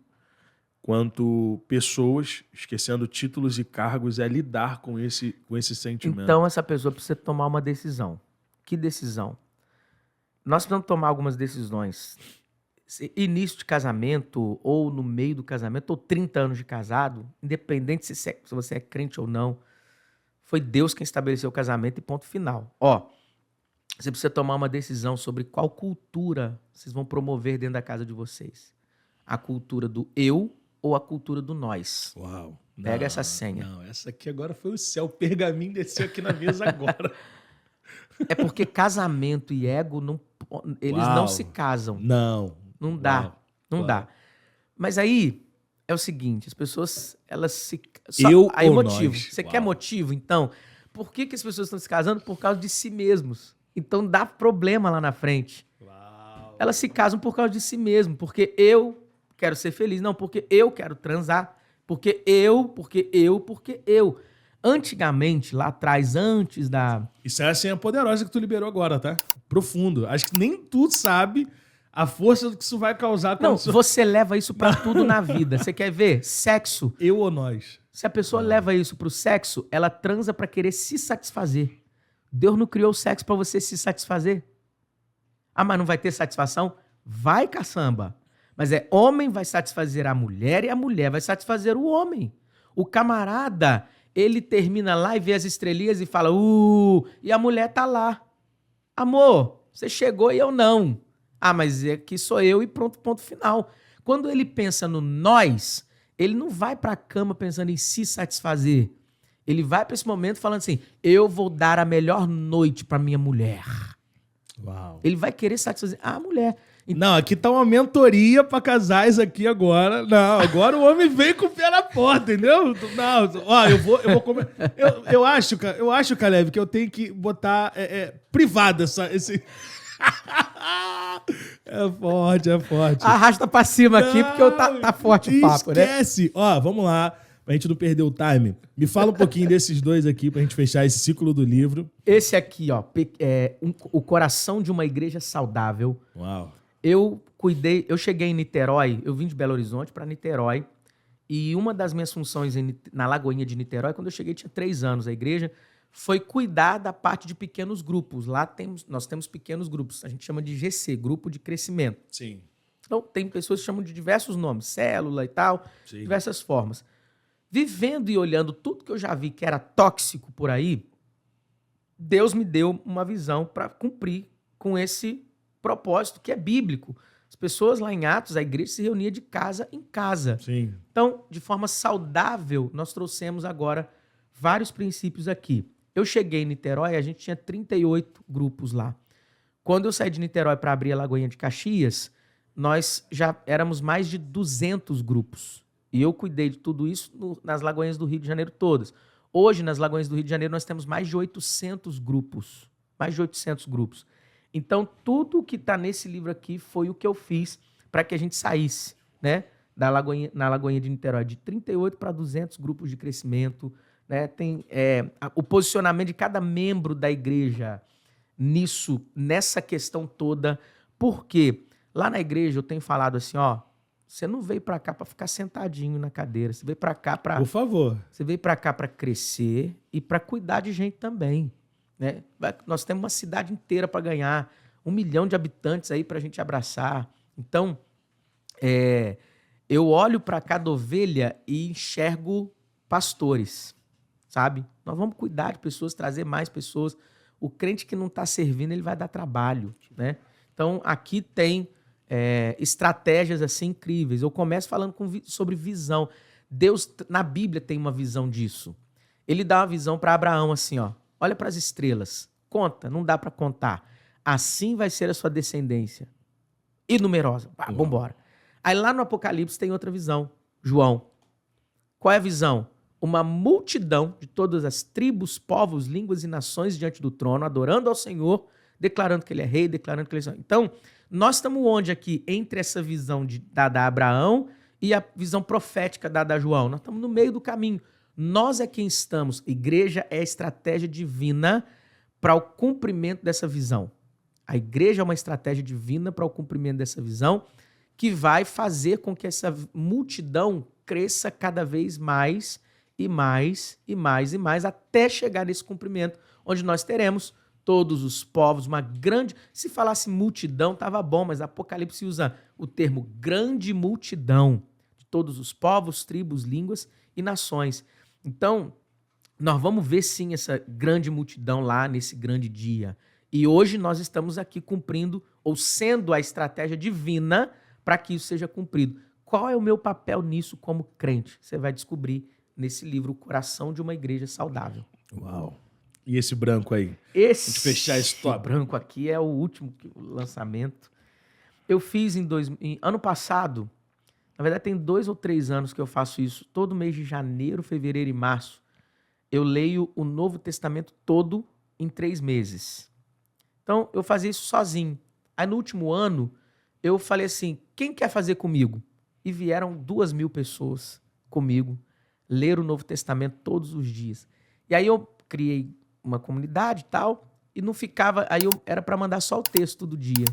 quanto pessoas, esquecendo títulos e cargos, é lidar com esse sentimento. Então, essa pessoa precisa tomar uma decisão. Que decisão? Nós precisamos tomar algumas decisões. Início de casamento, ou no meio do casamento, ou 30 anos de casado, independente se você é crente ou não, foi Deus quem estabeleceu o casamento e ponto final. Você precisa tomar uma decisão sobre qual cultura vocês vão promover dentro da casa de vocês. A cultura do eu ou a cultura do nós. Uau. Pega essa senha. Não, essa aqui agora foi o céu. O pergaminho desceu aqui na mesa agora. É porque casamento e ego, eles não se casam. Não. Não dá. Uau. Não Claro. dá. Mas aí é o seguinte, as pessoas, elas se... Eu aí ou motivo. nós? Você Uau. quer motivo? Então, por que as pessoas estão se casando? Por causa de si mesmos. Então dá problema lá na frente. Uau. Elas se casam por causa de si mesmo, porque eu quero ser feliz. Não, porque eu quero transar. Porque eu. Antigamente, lá atrás, antes da... Isso é a senha poderosa que tu liberou agora, tá? Profundo. Acho que nem tu sabe a força do que isso vai causar. Não, Quando você leva isso pra tudo na vida. Você quer ver? Sexo. Eu ou nós? Se a pessoa leva isso pro sexo, ela transa pra querer se satisfazer. Deus não criou o sexo pra você se satisfazer. Ah, mas não vai ter satisfação? Vai, caçamba. Mas homem vai satisfazer a mulher e a mulher vai satisfazer o homem. O camarada, ele termina lá e vê as estrelinhas e fala, e a mulher tá lá. Amor, você chegou e eu não. Ah, mas aqui sou eu e pronto, ponto final. Quando ele pensa no nós, ele não vai pra cama pensando em se satisfazer. Ele vai pra esse momento falando assim, eu vou dar a melhor noite pra minha mulher. Uau. Ele vai querer satisfazer a mulher. Não, aqui tá uma mentoria pra casais aqui agora. Não, agora o homem vem com o pé na porta, entendeu? Não, ó, eu vou comer. Eu acho, Caleb, que eu tenho que botar privado esse... É forte. Arrasta pra cima aqui, Não, porque tá forte o papo, né? Esquece. Ó, vamos lá, pra gente não perder o time. Me fala um pouquinho desses dois aqui pra gente fechar esse ciclo do livro. Esse aqui, ó, O Coração de uma Igreja Saudável. Uau. Eu cheguei em Niterói, eu vim de Belo Horizonte para Niterói, e uma das minhas funções na Lagoinha de Niterói, quando eu cheguei tinha 3 anos, a igreja, foi cuidar da parte de pequenos grupos. Lá nós temos pequenos grupos, a gente chama de GC, Grupo de Crescimento. Sim. Então tem pessoas que chamam de diversos nomes, célula e tal, Sim. diversas formas. Vivendo e olhando tudo que eu já vi que era tóxico por aí, Deus me deu uma visão para cumprir com esse propósito que é bíblico. As pessoas lá em Atos, a igreja se reunia de casa em casa. Sim. Então, de forma saudável, nós trouxemos agora vários princípios aqui. Eu cheguei em Niterói, a gente tinha 38 grupos lá. Quando eu saí de Niterói para abrir a Lagoinha de Caxias, nós já éramos mais de 200 grupos. E eu cuidei de tudo isso nas Lagoinhas do Rio de Janeiro todas. Hoje, nas Lagoinhas do Rio de Janeiro, nós temos mais de 800 grupos. Mais de 800 grupos. Então, tudo que está nesse livro aqui foi o que eu fiz para que a gente saísse, né, na Lagoinha de Niterói, de 38 para 200 grupos de crescimento. Né? Tem o posicionamento de cada membro da igreja nessa questão toda. Porque lá na igreja eu tenho falado assim, ó, você não veio para cá para ficar sentadinho na cadeira, você veio para cá para... Por favor. Você veio para cá para crescer e para cuidar de gente também. Né? Nós temos uma cidade inteira para ganhar, 1 milhão de habitantes aí para a gente abraçar. Então, eu olho para cada ovelha e enxergo pastores, sabe? Nós vamos cuidar de pessoas, trazer mais pessoas. O crente que não está servindo, ele vai dar trabalho, né? Então, aqui tem estratégias assim incríveis. Eu começo falando sobre visão. Deus, na Bíblia, tem uma visão disso. Ele dá uma visão para Abraão assim, ó. Olha para as estrelas. Conta, não dá para contar. Assim vai ser a sua descendência. E numerosa. Vambora. Aí lá no Apocalipse tem outra visão. João. Qual é a visão? Uma multidão de todas as tribos, povos, línguas e nações diante do trono, adorando ao Senhor, declarando que ele é rei, declarando que ele é Senhor. Então, nós estamos onde aqui? Entre essa visão dada a Abraão e a visão profética dada a João. Nós estamos no meio do caminho. Nós é quem estamos. Igreja é a estratégia divina para o cumprimento dessa visão. A igreja é uma estratégia divina para o cumprimento dessa visão que vai fazer com que essa multidão cresça cada vez mais e mais e mais e mais até chegar nesse cumprimento onde nós teremos todos os povos, uma grande... Se falasse multidão, estava bom, mas Apocalipse usa o termo grande multidão de todos os povos, tribos, línguas e nações. Então, nós vamos ver sim essa grande multidão lá nesse grande dia. E hoje nós estamos aqui cumprindo, ou sendo a estratégia divina para que isso seja cumprido. Qual é o meu papel nisso como crente? Você vai descobrir nesse livro, O Coração de uma Igreja Saudável. Uau. E esse branco aí? Esse fechar esse top. branco aqui é o último lançamento. Eu fiz ano passado, na verdade tem 2 ou 3 anos que eu faço isso. Todo mês de janeiro, fevereiro e março, eu leio o Novo Testamento todo em 3 meses. Então, eu fazia isso sozinho. Aí, no último ano, eu falei assim, quem quer fazer comigo? E vieram 2.000 pessoas comigo, ler o Novo Testamento todos os dias. E aí, eu criei uma comunidade e tal, e não ficava... Aí, era para mandar só o texto do dia.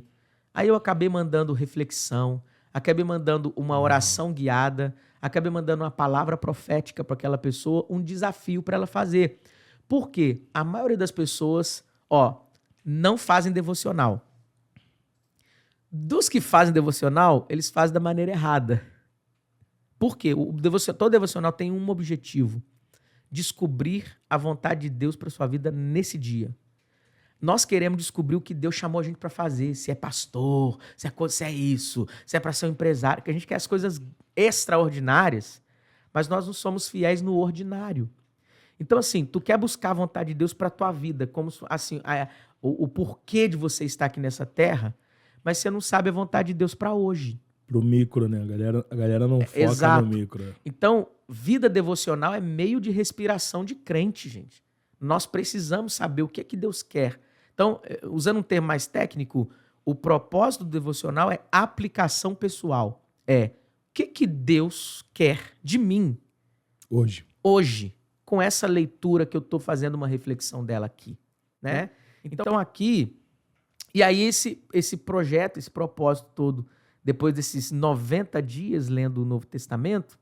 Aí, eu acabei mandando reflexão, acabei mandando uma oração guiada, acabei mandando uma palavra profética para aquela pessoa, um desafio para ela fazer. Por quê? A maioria das pessoas, não fazem devocional. Dos que fazem devocional, eles fazem da maneira errada. Por quê? Todo devocional tem um objetivo: descobrir a vontade de Deus para sua vida nesse dia. Nós queremos descobrir o que Deus chamou a gente para fazer, se é pastor, se é isso, se é para ser um empresário, que a gente quer as coisas extraordinárias, mas nós não somos fiéis no ordinário. Então, assim, tu quer buscar a vontade de Deus para a tua vida, como assim, o porquê de você estar aqui nessa terra, mas você não sabe a vontade de Deus para hoje. Pro micro, né? A galera não foca Exato. no micro. Então, vida devocional é meio de respiração de crente, gente. Nós precisamos saber o que é que Deus quer. Então, usando um termo mais técnico, o propósito do devocional é aplicação pessoal. O que Deus quer de mim hoje, com essa leitura que eu estou fazendo uma reflexão dela aqui, né? Então aqui, e aí esse projeto, esse propósito todo, depois desses 90 dias lendo o Novo Testamento,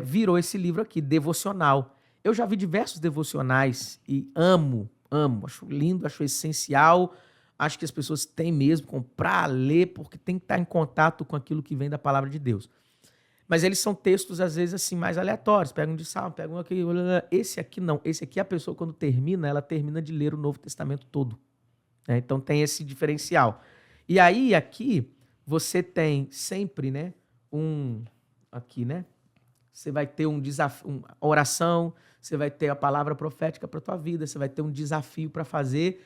virou esse livro aqui, devocional. Eu já vi diversos devocionais e amo, acho lindo, acho essencial, acho que as pessoas têm mesmo que comprar, ler, porque tem que estar em contato com aquilo que vem da palavra de Deus. Mas eles são textos, às vezes, assim, mais aleatórios. Pega um de Salmo, pega um aqui. Esse aqui não. Esse aqui, a pessoa, quando termina, ela termina de ler o Novo Testamento todo. Então, tem esse diferencial. E aí, aqui, você tem sempre, né, aqui, né? Você vai ter um desafio, uma oração, você vai ter a palavra profética para a tua vida, você vai ter um desafio para fazer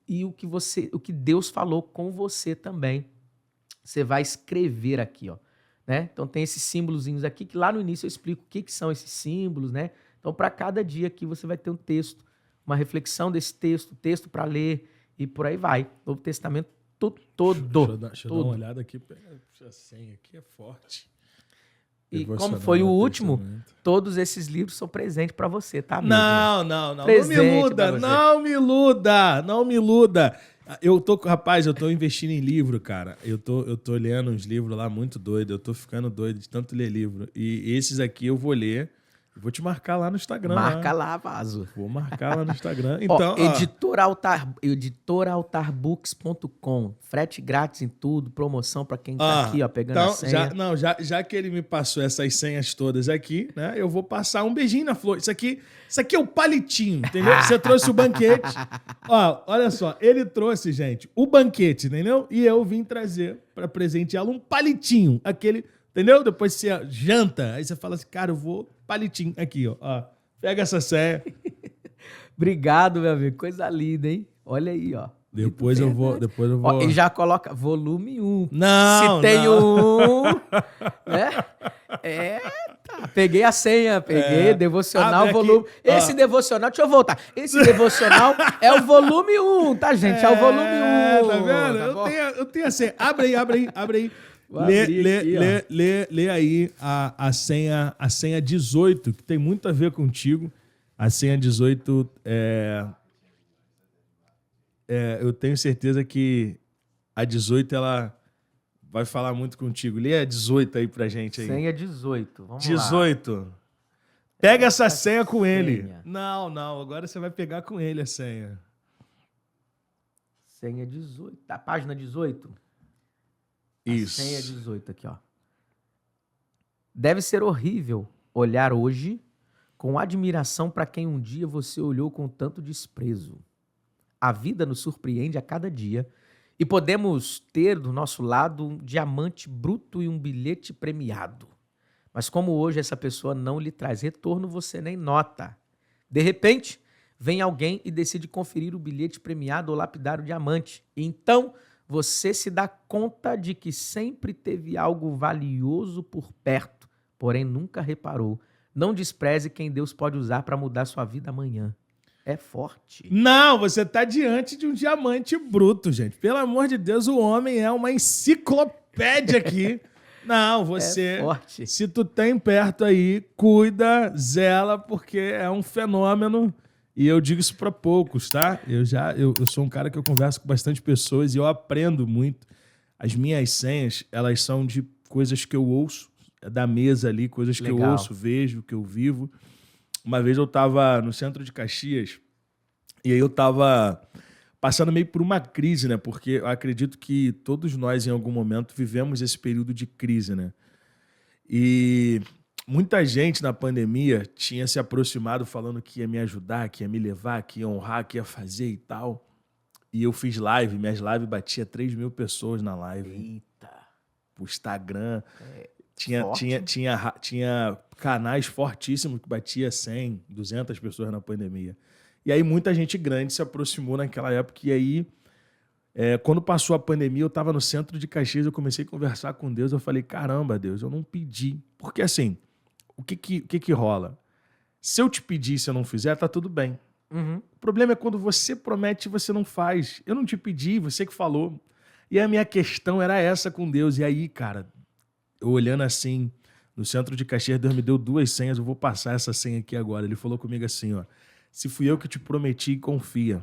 e o que Deus falou com você também. Você vai escrever aqui, ó. Né? Então tem esses símbolozinhos aqui, que lá no início eu explico o que são esses símbolos, né? Então para cada dia aqui você vai ter um texto, uma reflexão desse texto para ler e por aí vai. Novo Testamento todo. Deixa eu dar uma olhada aqui, a senha aqui é forte. E como foi o último, todos esses livros são presentes para você, tá, amigo? Não me iluda. Eu tô investindo em livro, cara. Eu tô lendo uns livros lá muito doido. Eu tô ficando doido de tanto ler livro. E esses aqui eu vou ler. Vou te marcar lá no Instagram. Marca lá, Vaso. Vou marcar lá no Instagram. Então, editoraltarbooks.com. Frete grátis em tudo, promoção para quem tá aqui, ó, pegando a senha. Já que ele me passou essas senhas todas aqui, né? Eu vou passar um beijinho na flor. Isso aqui é o palitinho, entendeu? Você trouxe o banquete. Olha só, ele trouxe, gente, o banquete, entendeu? E eu vim trazer para presenteá-lo um palitinho, aquele, entendeu? Depois você janta, aí você fala assim, cara, eu vou palitinho aqui, ó. Pega essa senha. Obrigado, meu amigo. Coisa linda, hein? Olha aí, ó. Depois eu vou. Ó, ele já coloca volume 1. Não, se tem um, né? Tá. Peguei a senha, devocional, volume. Esse devocional, deixa eu voltar. Esse devocional é o volume 1, tá, gente? É o volume 1. Tá vendo? Tá eu tenho a senha. Abre aí. Lê aí a senha 18, que tem muito a ver contigo. A senha 18 eu tenho certeza que a 18 ela vai falar muito contigo. Lê a 18 aí pra gente aí. Senha 18, vamos 18. Lá. Pega essa senha com ele. Não, agora você vai pegar com ele a senha. Senha 18, tá? Página 18? Isso. A senha 18 aqui, ó. Deve ser horrível olhar hoje com admiração para quem um dia você olhou com tanto desprezo. A vida nos surpreende a cada dia e podemos ter do nosso lado um diamante bruto e um bilhete premiado. Mas como hoje essa pessoa não lhe traz retorno, você nem nota. De repente, vem alguém e decide conferir o bilhete premiado ou lapidar o diamante. E então você se dá conta de que sempre teve algo valioso por perto, porém nunca reparou. Não despreze quem Deus pode usar para mudar sua vida amanhã. É forte. Não, você tá diante de um diamante bruto, gente. Pelo amor de Deus, o homem é uma enciclopédia aqui. Não, você... É forte. Se tu tem perto aí, cuida, zela, porque é um fenômeno. E eu digo isso para poucos, tá? Eu sou um cara que eu converso com bastante pessoas e eu aprendo muito. As minhas senhas, elas são de coisas que eu ouço, da mesa ali, coisas que eu ouço, vejo, que eu vivo. Uma vez eu tava no centro de Caxias e aí eu tava passando meio por uma crise, né? Porque eu acredito que todos nós, em algum momento, vivemos esse período de crise, né? E muita gente na pandemia tinha se aproximado falando que ia me ajudar, que ia me levar, que ia honrar, que ia fazer e tal. E eu fiz live, minhas lives batia 3.000 pessoas na live. Eita. Pro Instagram. Tinha canais fortíssimos que batia 100, 200 pessoas na pandemia. E aí muita gente grande se aproximou naquela época. E aí, quando passou a pandemia, eu estava no centro de Caxias, eu comecei a conversar com Deus. Eu falei, caramba, Deus, eu não pedi. Porque assim, o que rola? Se eu te pedir e você não fizer, tá tudo bem. Uhum. O problema é quando você promete e você não faz. Eu não te pedi, você que falou. E a minha questão era essa com Deus. E aí, cara, eu olhando assim, no centro de Caxias, Deus me deu 2 senhas, eu vou passar essa senha aqui agora. Ele falou comigo assim, ó, se fui eu que te prometi, confia.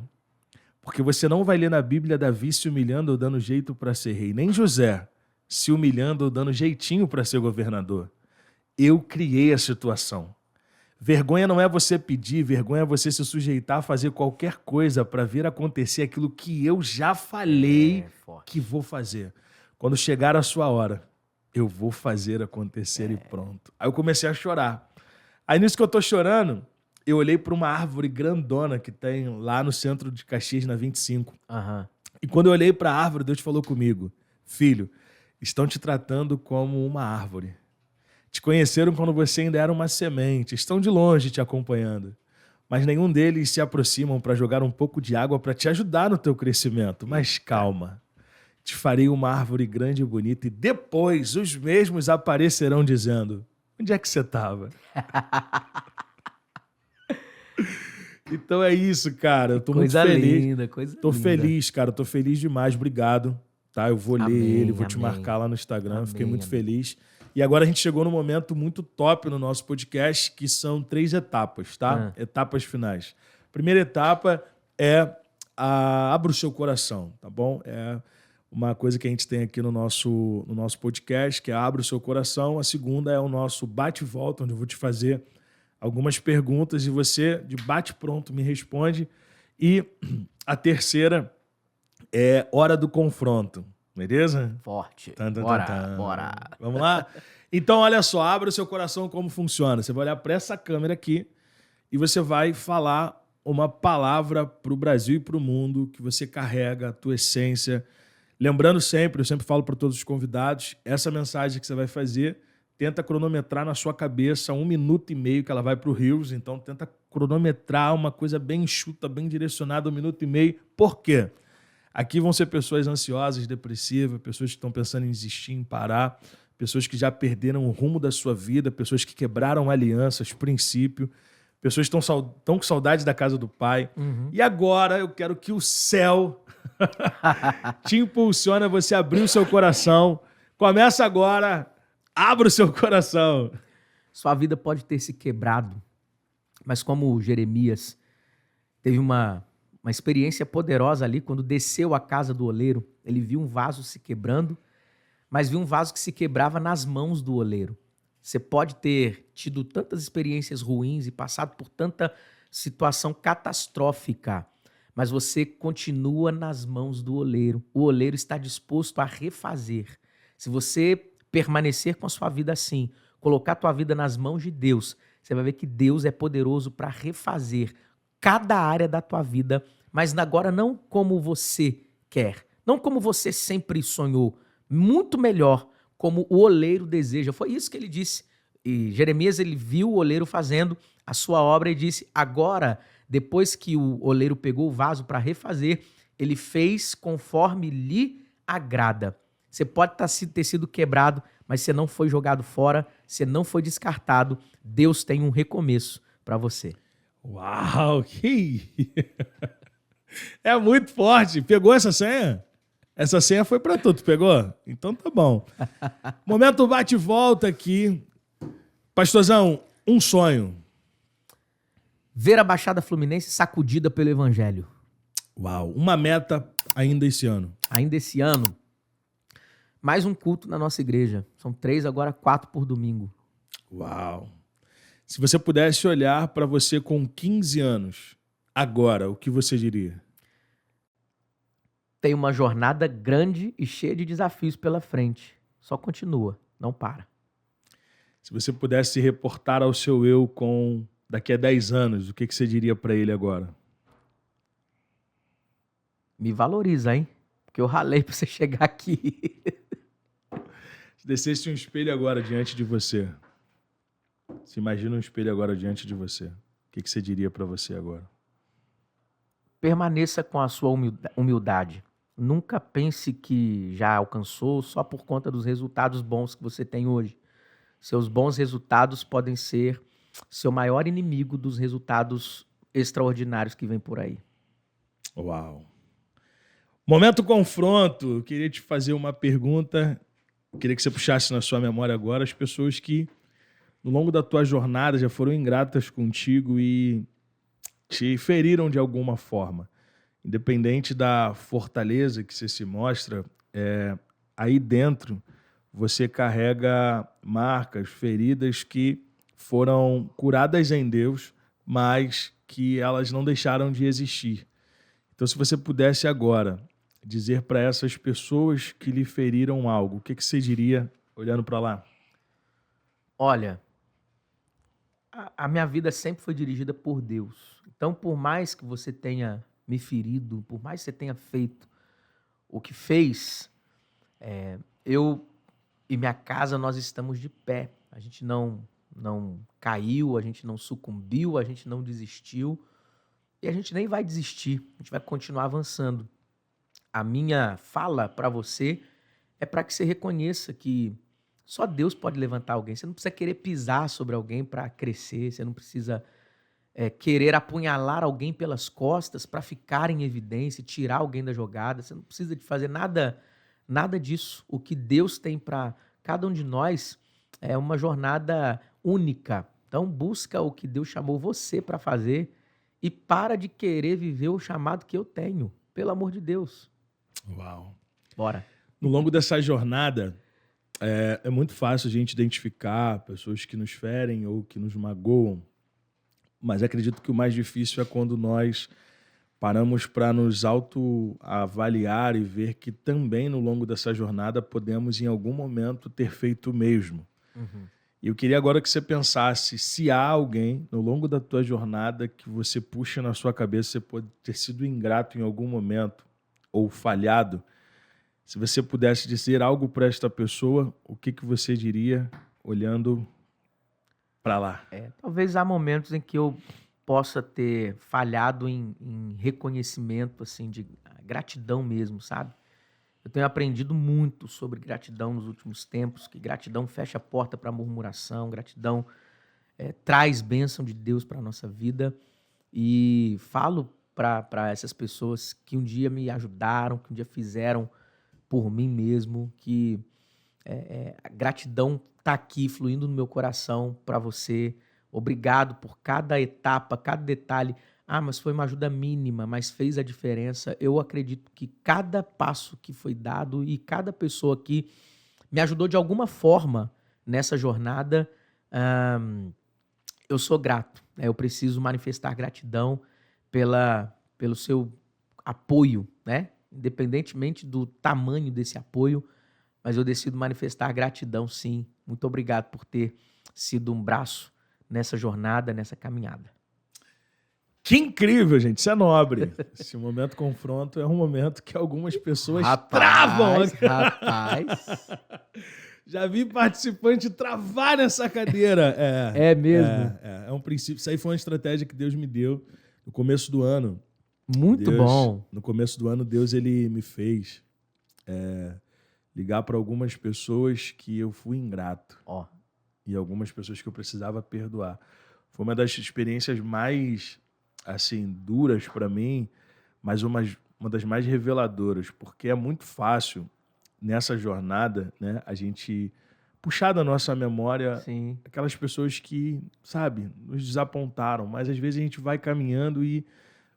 Porque você não vai ler na Bíblia Davi se humilhando ou dando jeito para ser rei, nem José se humilhando ou dando jeitinho para ser governador. Eu criei a situação. Vergonha não é você pedir, vergonha é você se sujeitar a fazer qualquer coisa para ver acontecer aquilo que eu já falei que vou fazer. Quando chegar a sua hora, eu vou fazer acontecer e pronto. Aí eu comecei a chorar. Aí nisso que eu tô chorando, eu olhei para uma árvore grandona que tem lá no centro de Caxias, na 25. Uhum. E quando eu olhei para a árvore, Deus falou comigo, filho, estão te tratando como uma árvore. Te conheceram quando você ainda era uma semente, estão de longe te acompanhando, mas nenhum deles se aproximam para jogar um pouco de água para te ajudar no teu crescimento. Mas calma, te farei uma árvore grande e bonita e depois os mesmos aparecerão dizendo, onde é que você estava? Então é isso, cara. Eu tô muito feliz. Tô feliz, cara. Tô feliz demais. Obrigado. Tá? Eu vou ler ele, vou te marcar lá no Instagram. Fiquei muito feliz. E agora a gente chegou num momento muito top no nosso podcast, que são 3 etapas, tá? Etapas finais. Primeira etapa é abra o seu coração, tá bom? É uma coisa que a gente tem aqui no nosso podcast, que é abra o seu coração. A segunda é o nosso bate-volta, onde eu vou te fazer algumas perguntas e você, de bate-pronto, me responde. E a terceira é hora do confronto. Beleza? Forte. Bora. Vamos lá? Então, olha só, abra o seu coração como funciona. Você vai olhar para essa câmera aqui e você vai falar uma palavra para o Brasil e para o mundo que você carrega, a tua essência. Lembrando sempre, eu sempre falo para todos os convidados, essa mensagem que você vai fazer, tenta cronometrar na sua cabeça 1 minuto e meio que ela vai para o Reels. Então, tenta cronometrar uma coisa bem enxuta, bem direcionada, 1 minuto e meio. Por quê? Aqui vão ser pessoas ansiosas, depressivas, pessoas que estão pensando em desistir, em parar, pessoas que já perderam o rumo da sua vida, pessoas que quebraram alianças, princípio, pessoas que estão com saudade da casa do pai. Uhum. E agora eu quero que o céu te impulsione a você abrir o seu coração. Começa agora, abra o seu coração. Sua vida pode ter se quebrado, mas como Jeremias teve uma experiência poderosa ali, quando desceu à casa do oleiro, ele viu um vaso se quebrando, mas viu um vaso que se quebrava nas mãos do oleiro. Você pode ter tido tantas experiências ruins e passado por tanta situação catastrófica, mas você continua nas mãos do oleiro. O oleiro está disposto a refazer. Se você permanecer com a sua vida assim, colocar a tua vida nas mãos de Deus, você vai ver que Deus é poderoso para refazer cada área da tua vida, mas agora não como você quer, não como você sempre sonhou, muito melhor, como o oleiro deseja. Foi isso que ele disse. E Jeremias, ele viu o oleiro fazendo a sua obra e disse, agora, depois que o oleiro pegou o vaso para refazer, ele fez conforme lhe agrada. Você pode ter sido quebrado, mas você não foi jogado fora, você não foi descartado. Deus tem um recomeço para você. Uau, que... É muito forte. Pegou essa senha? Essa senha foi para tu pegou? Então tá bom. Momento bate e volta aqui. Pastorzão, um sonho. Ver a Baixada Fluminense sacudida pelo Evangelho. Uau, uma meta ainda esse ano. Ainda esse ano, mais um culto na nossa igreja. São 3, agora 4 por domingo. Uau. Se você pudesse olhar para você com 15 anos, agora, o que você diria? Tem uma jornada grande e cheia de desafios pela frente. Só continua, não para. Se você pudesse se reportar ao seu eu com daqui a 10 anos, o que você diria para ele agora? Me valoriza, hein? Porque eu ralei para você chegar aqui. Se descesse um espelho agora diante de você, se imagina um espelho agora diante de você, o que você diria para você agora? Permaneça com a sua humildade. Nunca pense que já alcançou só por conta dos resultados bons que você tem hoje. Seus bons resultados podem ser seu maior inimigo dos resultados extraordinários que vem por aí. Uau! Momento confronto. Eu queria te fazer uma pergunta. Queria que você puxasse na sua memória agora as pessoas que, no longo da tua jornada, já foram ingratas contigo e te feriram de alguma forma. Independente da fortaleza que você se mostra, aí dentro você carrega marcas, feridas que foram curadas em Deus, mas que elas não deixaram de existir. Então, se você pudesse agora dizer para essas pessoas que lhe feriram algo, o que você diria olhando para lá? Olha, a minha vida sempre foi dirigida por Deus. Então, por mais que você tenha me ferido, por mais que você tenha feito o que fez, eu e minha casa, nós estamos de pé. A gente não caiu, a gente não sucumbiu, a gente não desistiu e a gente nem vai desistir, a gente vai continuar avançando. A minha fala para você é para que você reconheça que só Deus pode levantar alguém. Você não precisa querer pisar sobre alguém para crescer, você não precisa querer apunhalar alguém pelas costas para ficar em evidência, tirar alguém da jogada. Você não precisa de fazer nada disso. O que Deus tem para cada um de nós é uma jornada única. Então busca o que Deus chamou você para fazer e para de querer viver o chamado que eu tenho. Pelo amor de Deus. Uau. Bora. No longo dessa jornada, é muito fácil a gente identificar pessoas que nos ferem ou que nos magoam, mas acredito que o mais difícil é quando nós paramos para nos autoavaliar e ver que também no longo dessa jornada podemos em algum momento ter feito o mesmo. Uhum. E eu queria agora que você pensasse se há alguém no longo da tua jornada que você puxa na sua cabeça, você pode ter sido ingrato em algum momento ou falhado. Se você pudesse dizer algo para esta pessoa, o que você diria olhando para lá? Talvez há momentos em que eu possa ter falhado em reconhecimento, assim, de gratidão mesmo, sabe? Eu tenho aprendido muito sobre gratidão nos últimos tempos, que gratidão fecha a porta para murmuração, gratidão traz bênção de Deus para a nossa vida. E falo para essas pessoas que um dia me ajudaram, que um dia fizeram por mim mesmo, que a gratidão está aqui fluindo no meu coração para você. Obrigado por cada etapa, cada detalhe. Mas foi uma ajuda mínima, mas fez a diferença. Eu acredito que cada passo que foi dado e cada pessoa que me ajudou de alguma forma nessa jornada, eu sou grato. Eu preciso manifestar gratidão pelo seu apoio, né? Independentemente do tamanho desse apoio, mas eu decido manifestar gratidão, sim. Muito obrigado por ter sido um braço nessa jornada, nessa caminhada. Que incrível, gente. Isso é nobre. Esse momento confronto é um momento que algumas pessoas travam. Rapaz. Já vi participante travar nessa cadeira. É mesmo? É um princípio. Isso aí foi uma estratégia que Deus me deu no começo do ano. Muito bom. No começo do ano, Deus ele me fez ligar para algumas pessoas que eu fui ingrato. Ó. E algumas pessoas que eu precisava perdoar. Foi uma das experiências mais, assim, duras para mim, mas uma das mais reveladoras, porque é muito fácil, nessa jornada, né, a gente puxar da nossa memória Sim. aquelas pessoas que, sabe, nos desapontaram, mas às vezes a gente vai caminhando e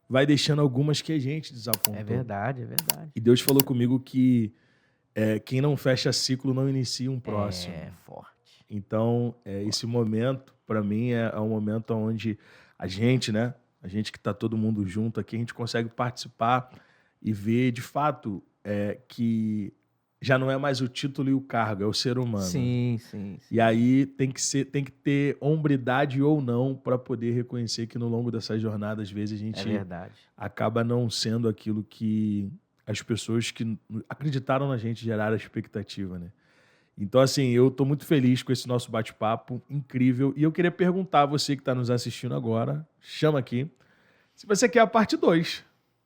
vai deixando algumas que a gente desapontou. É verdade, é verdade. E Deus falou comigo que quem não fecha ciclo não inicia um próximo. É forte. Então, esse momento, para mim, é um momento onde a gente, né? A gente que está todo mundo junto aqui, a gente consegue participar e ver, de fato, que já não é mais o título e o cargo, é o ser humano. Sim, sim. E aí tem que ter hombridade ou não para poder reconhecer que no longo dessa jornada, às vezes, a gente acaba não sendo aquilo que as pessoas que acreditaram na gente geraram a expectativa, né? Então, assim, eu estou muito feliz com esse nosso bate-papo incrível. E eu queria perguntar a você que está nos assistindo agora, chama aqui, se você quer a parte 2.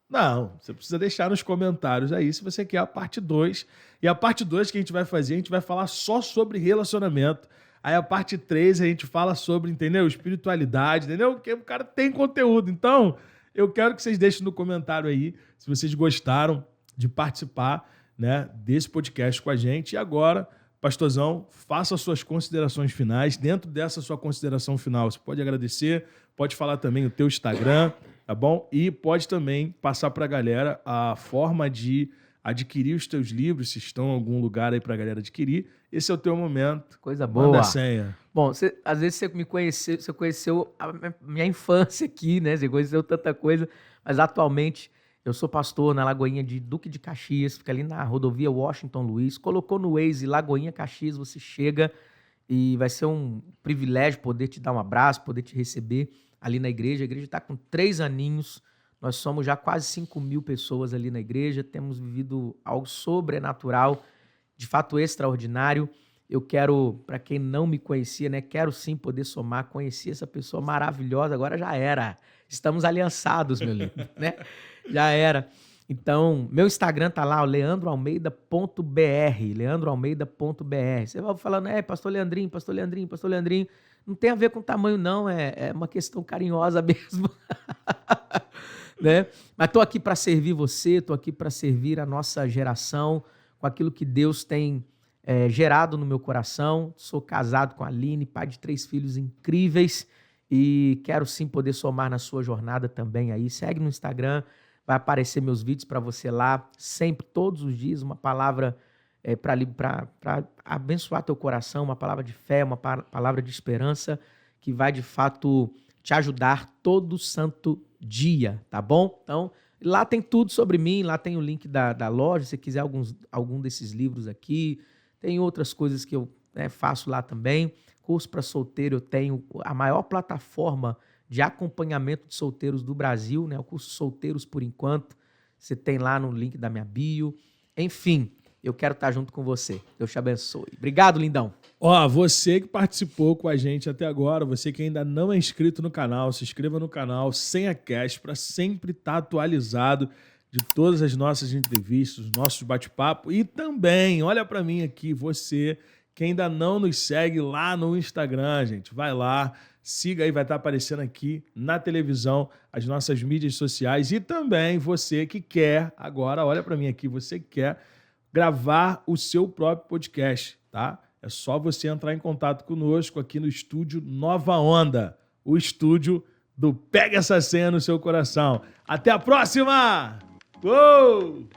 Não, você precisa deixar nos comentários aí se você quer a parte 2. E a parte 2 que a gente vai fazer, a gente vai falar só sobre relacionamento. Aí a parte 3 a gente fala sobre, entendeu? Espiritualidade, entendeu? Porque o cara tem conteúdo. Então, eu quero que vocês deixem no comentário aí se vocês gostaram de participar, né, desse podcast com a gente. E agora, Pastorzão, faça as suas considerações finais. Dentro dessa sua consideração final, você pode agradecer, pode falar também o teu Instagram, tá bom? E pode também passar para a galera a forma de adquirir os teus livros, se estão em algum lugar aí para a galera adquirir. Esse é o teu momento. Coisa boa. Manda a senha. Bom, às vezes você me conheceu, você conheceu a minha infância aqui, né? Você conheceu tanta coisa, mas atualmente eu sou pastor na Lagoinha de Duque de Caxias, fica ali na rodovia Washington Luiz. Colocou no Waze Lagoinha Caxias, você chega e vai ser um privilégio poder te dar um abraço, poder te receber ali na igreja. A igreja está com 3 aninhos, nós somos já quase 5.000 pessoas ali na igreja, temos vivido algo sobrenatural, de fato extraordinário. Eu quero, para quem não me conhecia, né, quero sim poder somar, conhecer essa pessoa maravilhosa, agora já era. Estamos aliançados, meu lindo, né? Já era. Então, meu Instagram tá lá, leandroalmeida.br, leandroalmeida.br. Você vai falando, pastor Leandrinho, pastor Leandrinho, pastor Leandrinho. Não tem a ver com tamanho, não, é uma questão carinhosa mesmo. Né? Mas tô aqui para servir você, tô aqui para servir a nossa geração, com aquilo que Deus tem gerado no meu coração. Sou casado com a Aline, pai de 3 filhos incríveis e quero sim poder somar na sua jornada também aí. Segue no Instagram, vai aparecer meus vídeos para você lá, sempre, todos os dias, uma palavra para abençoar teu coração, uma palavra de fé, uma palavra de esperança que vai de fato te ajudar todo santo dia, tá bom? Então, lá tem tudo sobre mim, lá tem o link da loja, se você quiser algum desses livros aqui, tem outras coisas que eu faço lá também. Curso para solteiro, eu tenho a maior plataforma de acompanhamento de solteiros do Brasil, né? O curso Solteiros por Enquanto, você tem lá no link da minha bio. Enfim, eu quero estar junto com você. Deus te abençoe. Obrigado, lindão. Você que participou com a gente até agora, você que ainda não é inscrito no canal, se inscreva no canal SenhaCast para sempre estar atualizado de todas as nossas entrevistas, os nossos bate-papos. E também, olha para mim aqui, você que ainda não nos segue lá no Instagram, gente, vai lá, siga aí, vai estar aparecendo aqui na televisão as nossas mídias sociais. E também você que quer, agora olha para mim aqui, você que quer gravar o seu próprio podcast, tá? É só você entrar em contato conosco aqui no estúdio Nova Onda, o estúdio do Pega Essa Senha no Seu Coração. Até a próxima! Uou!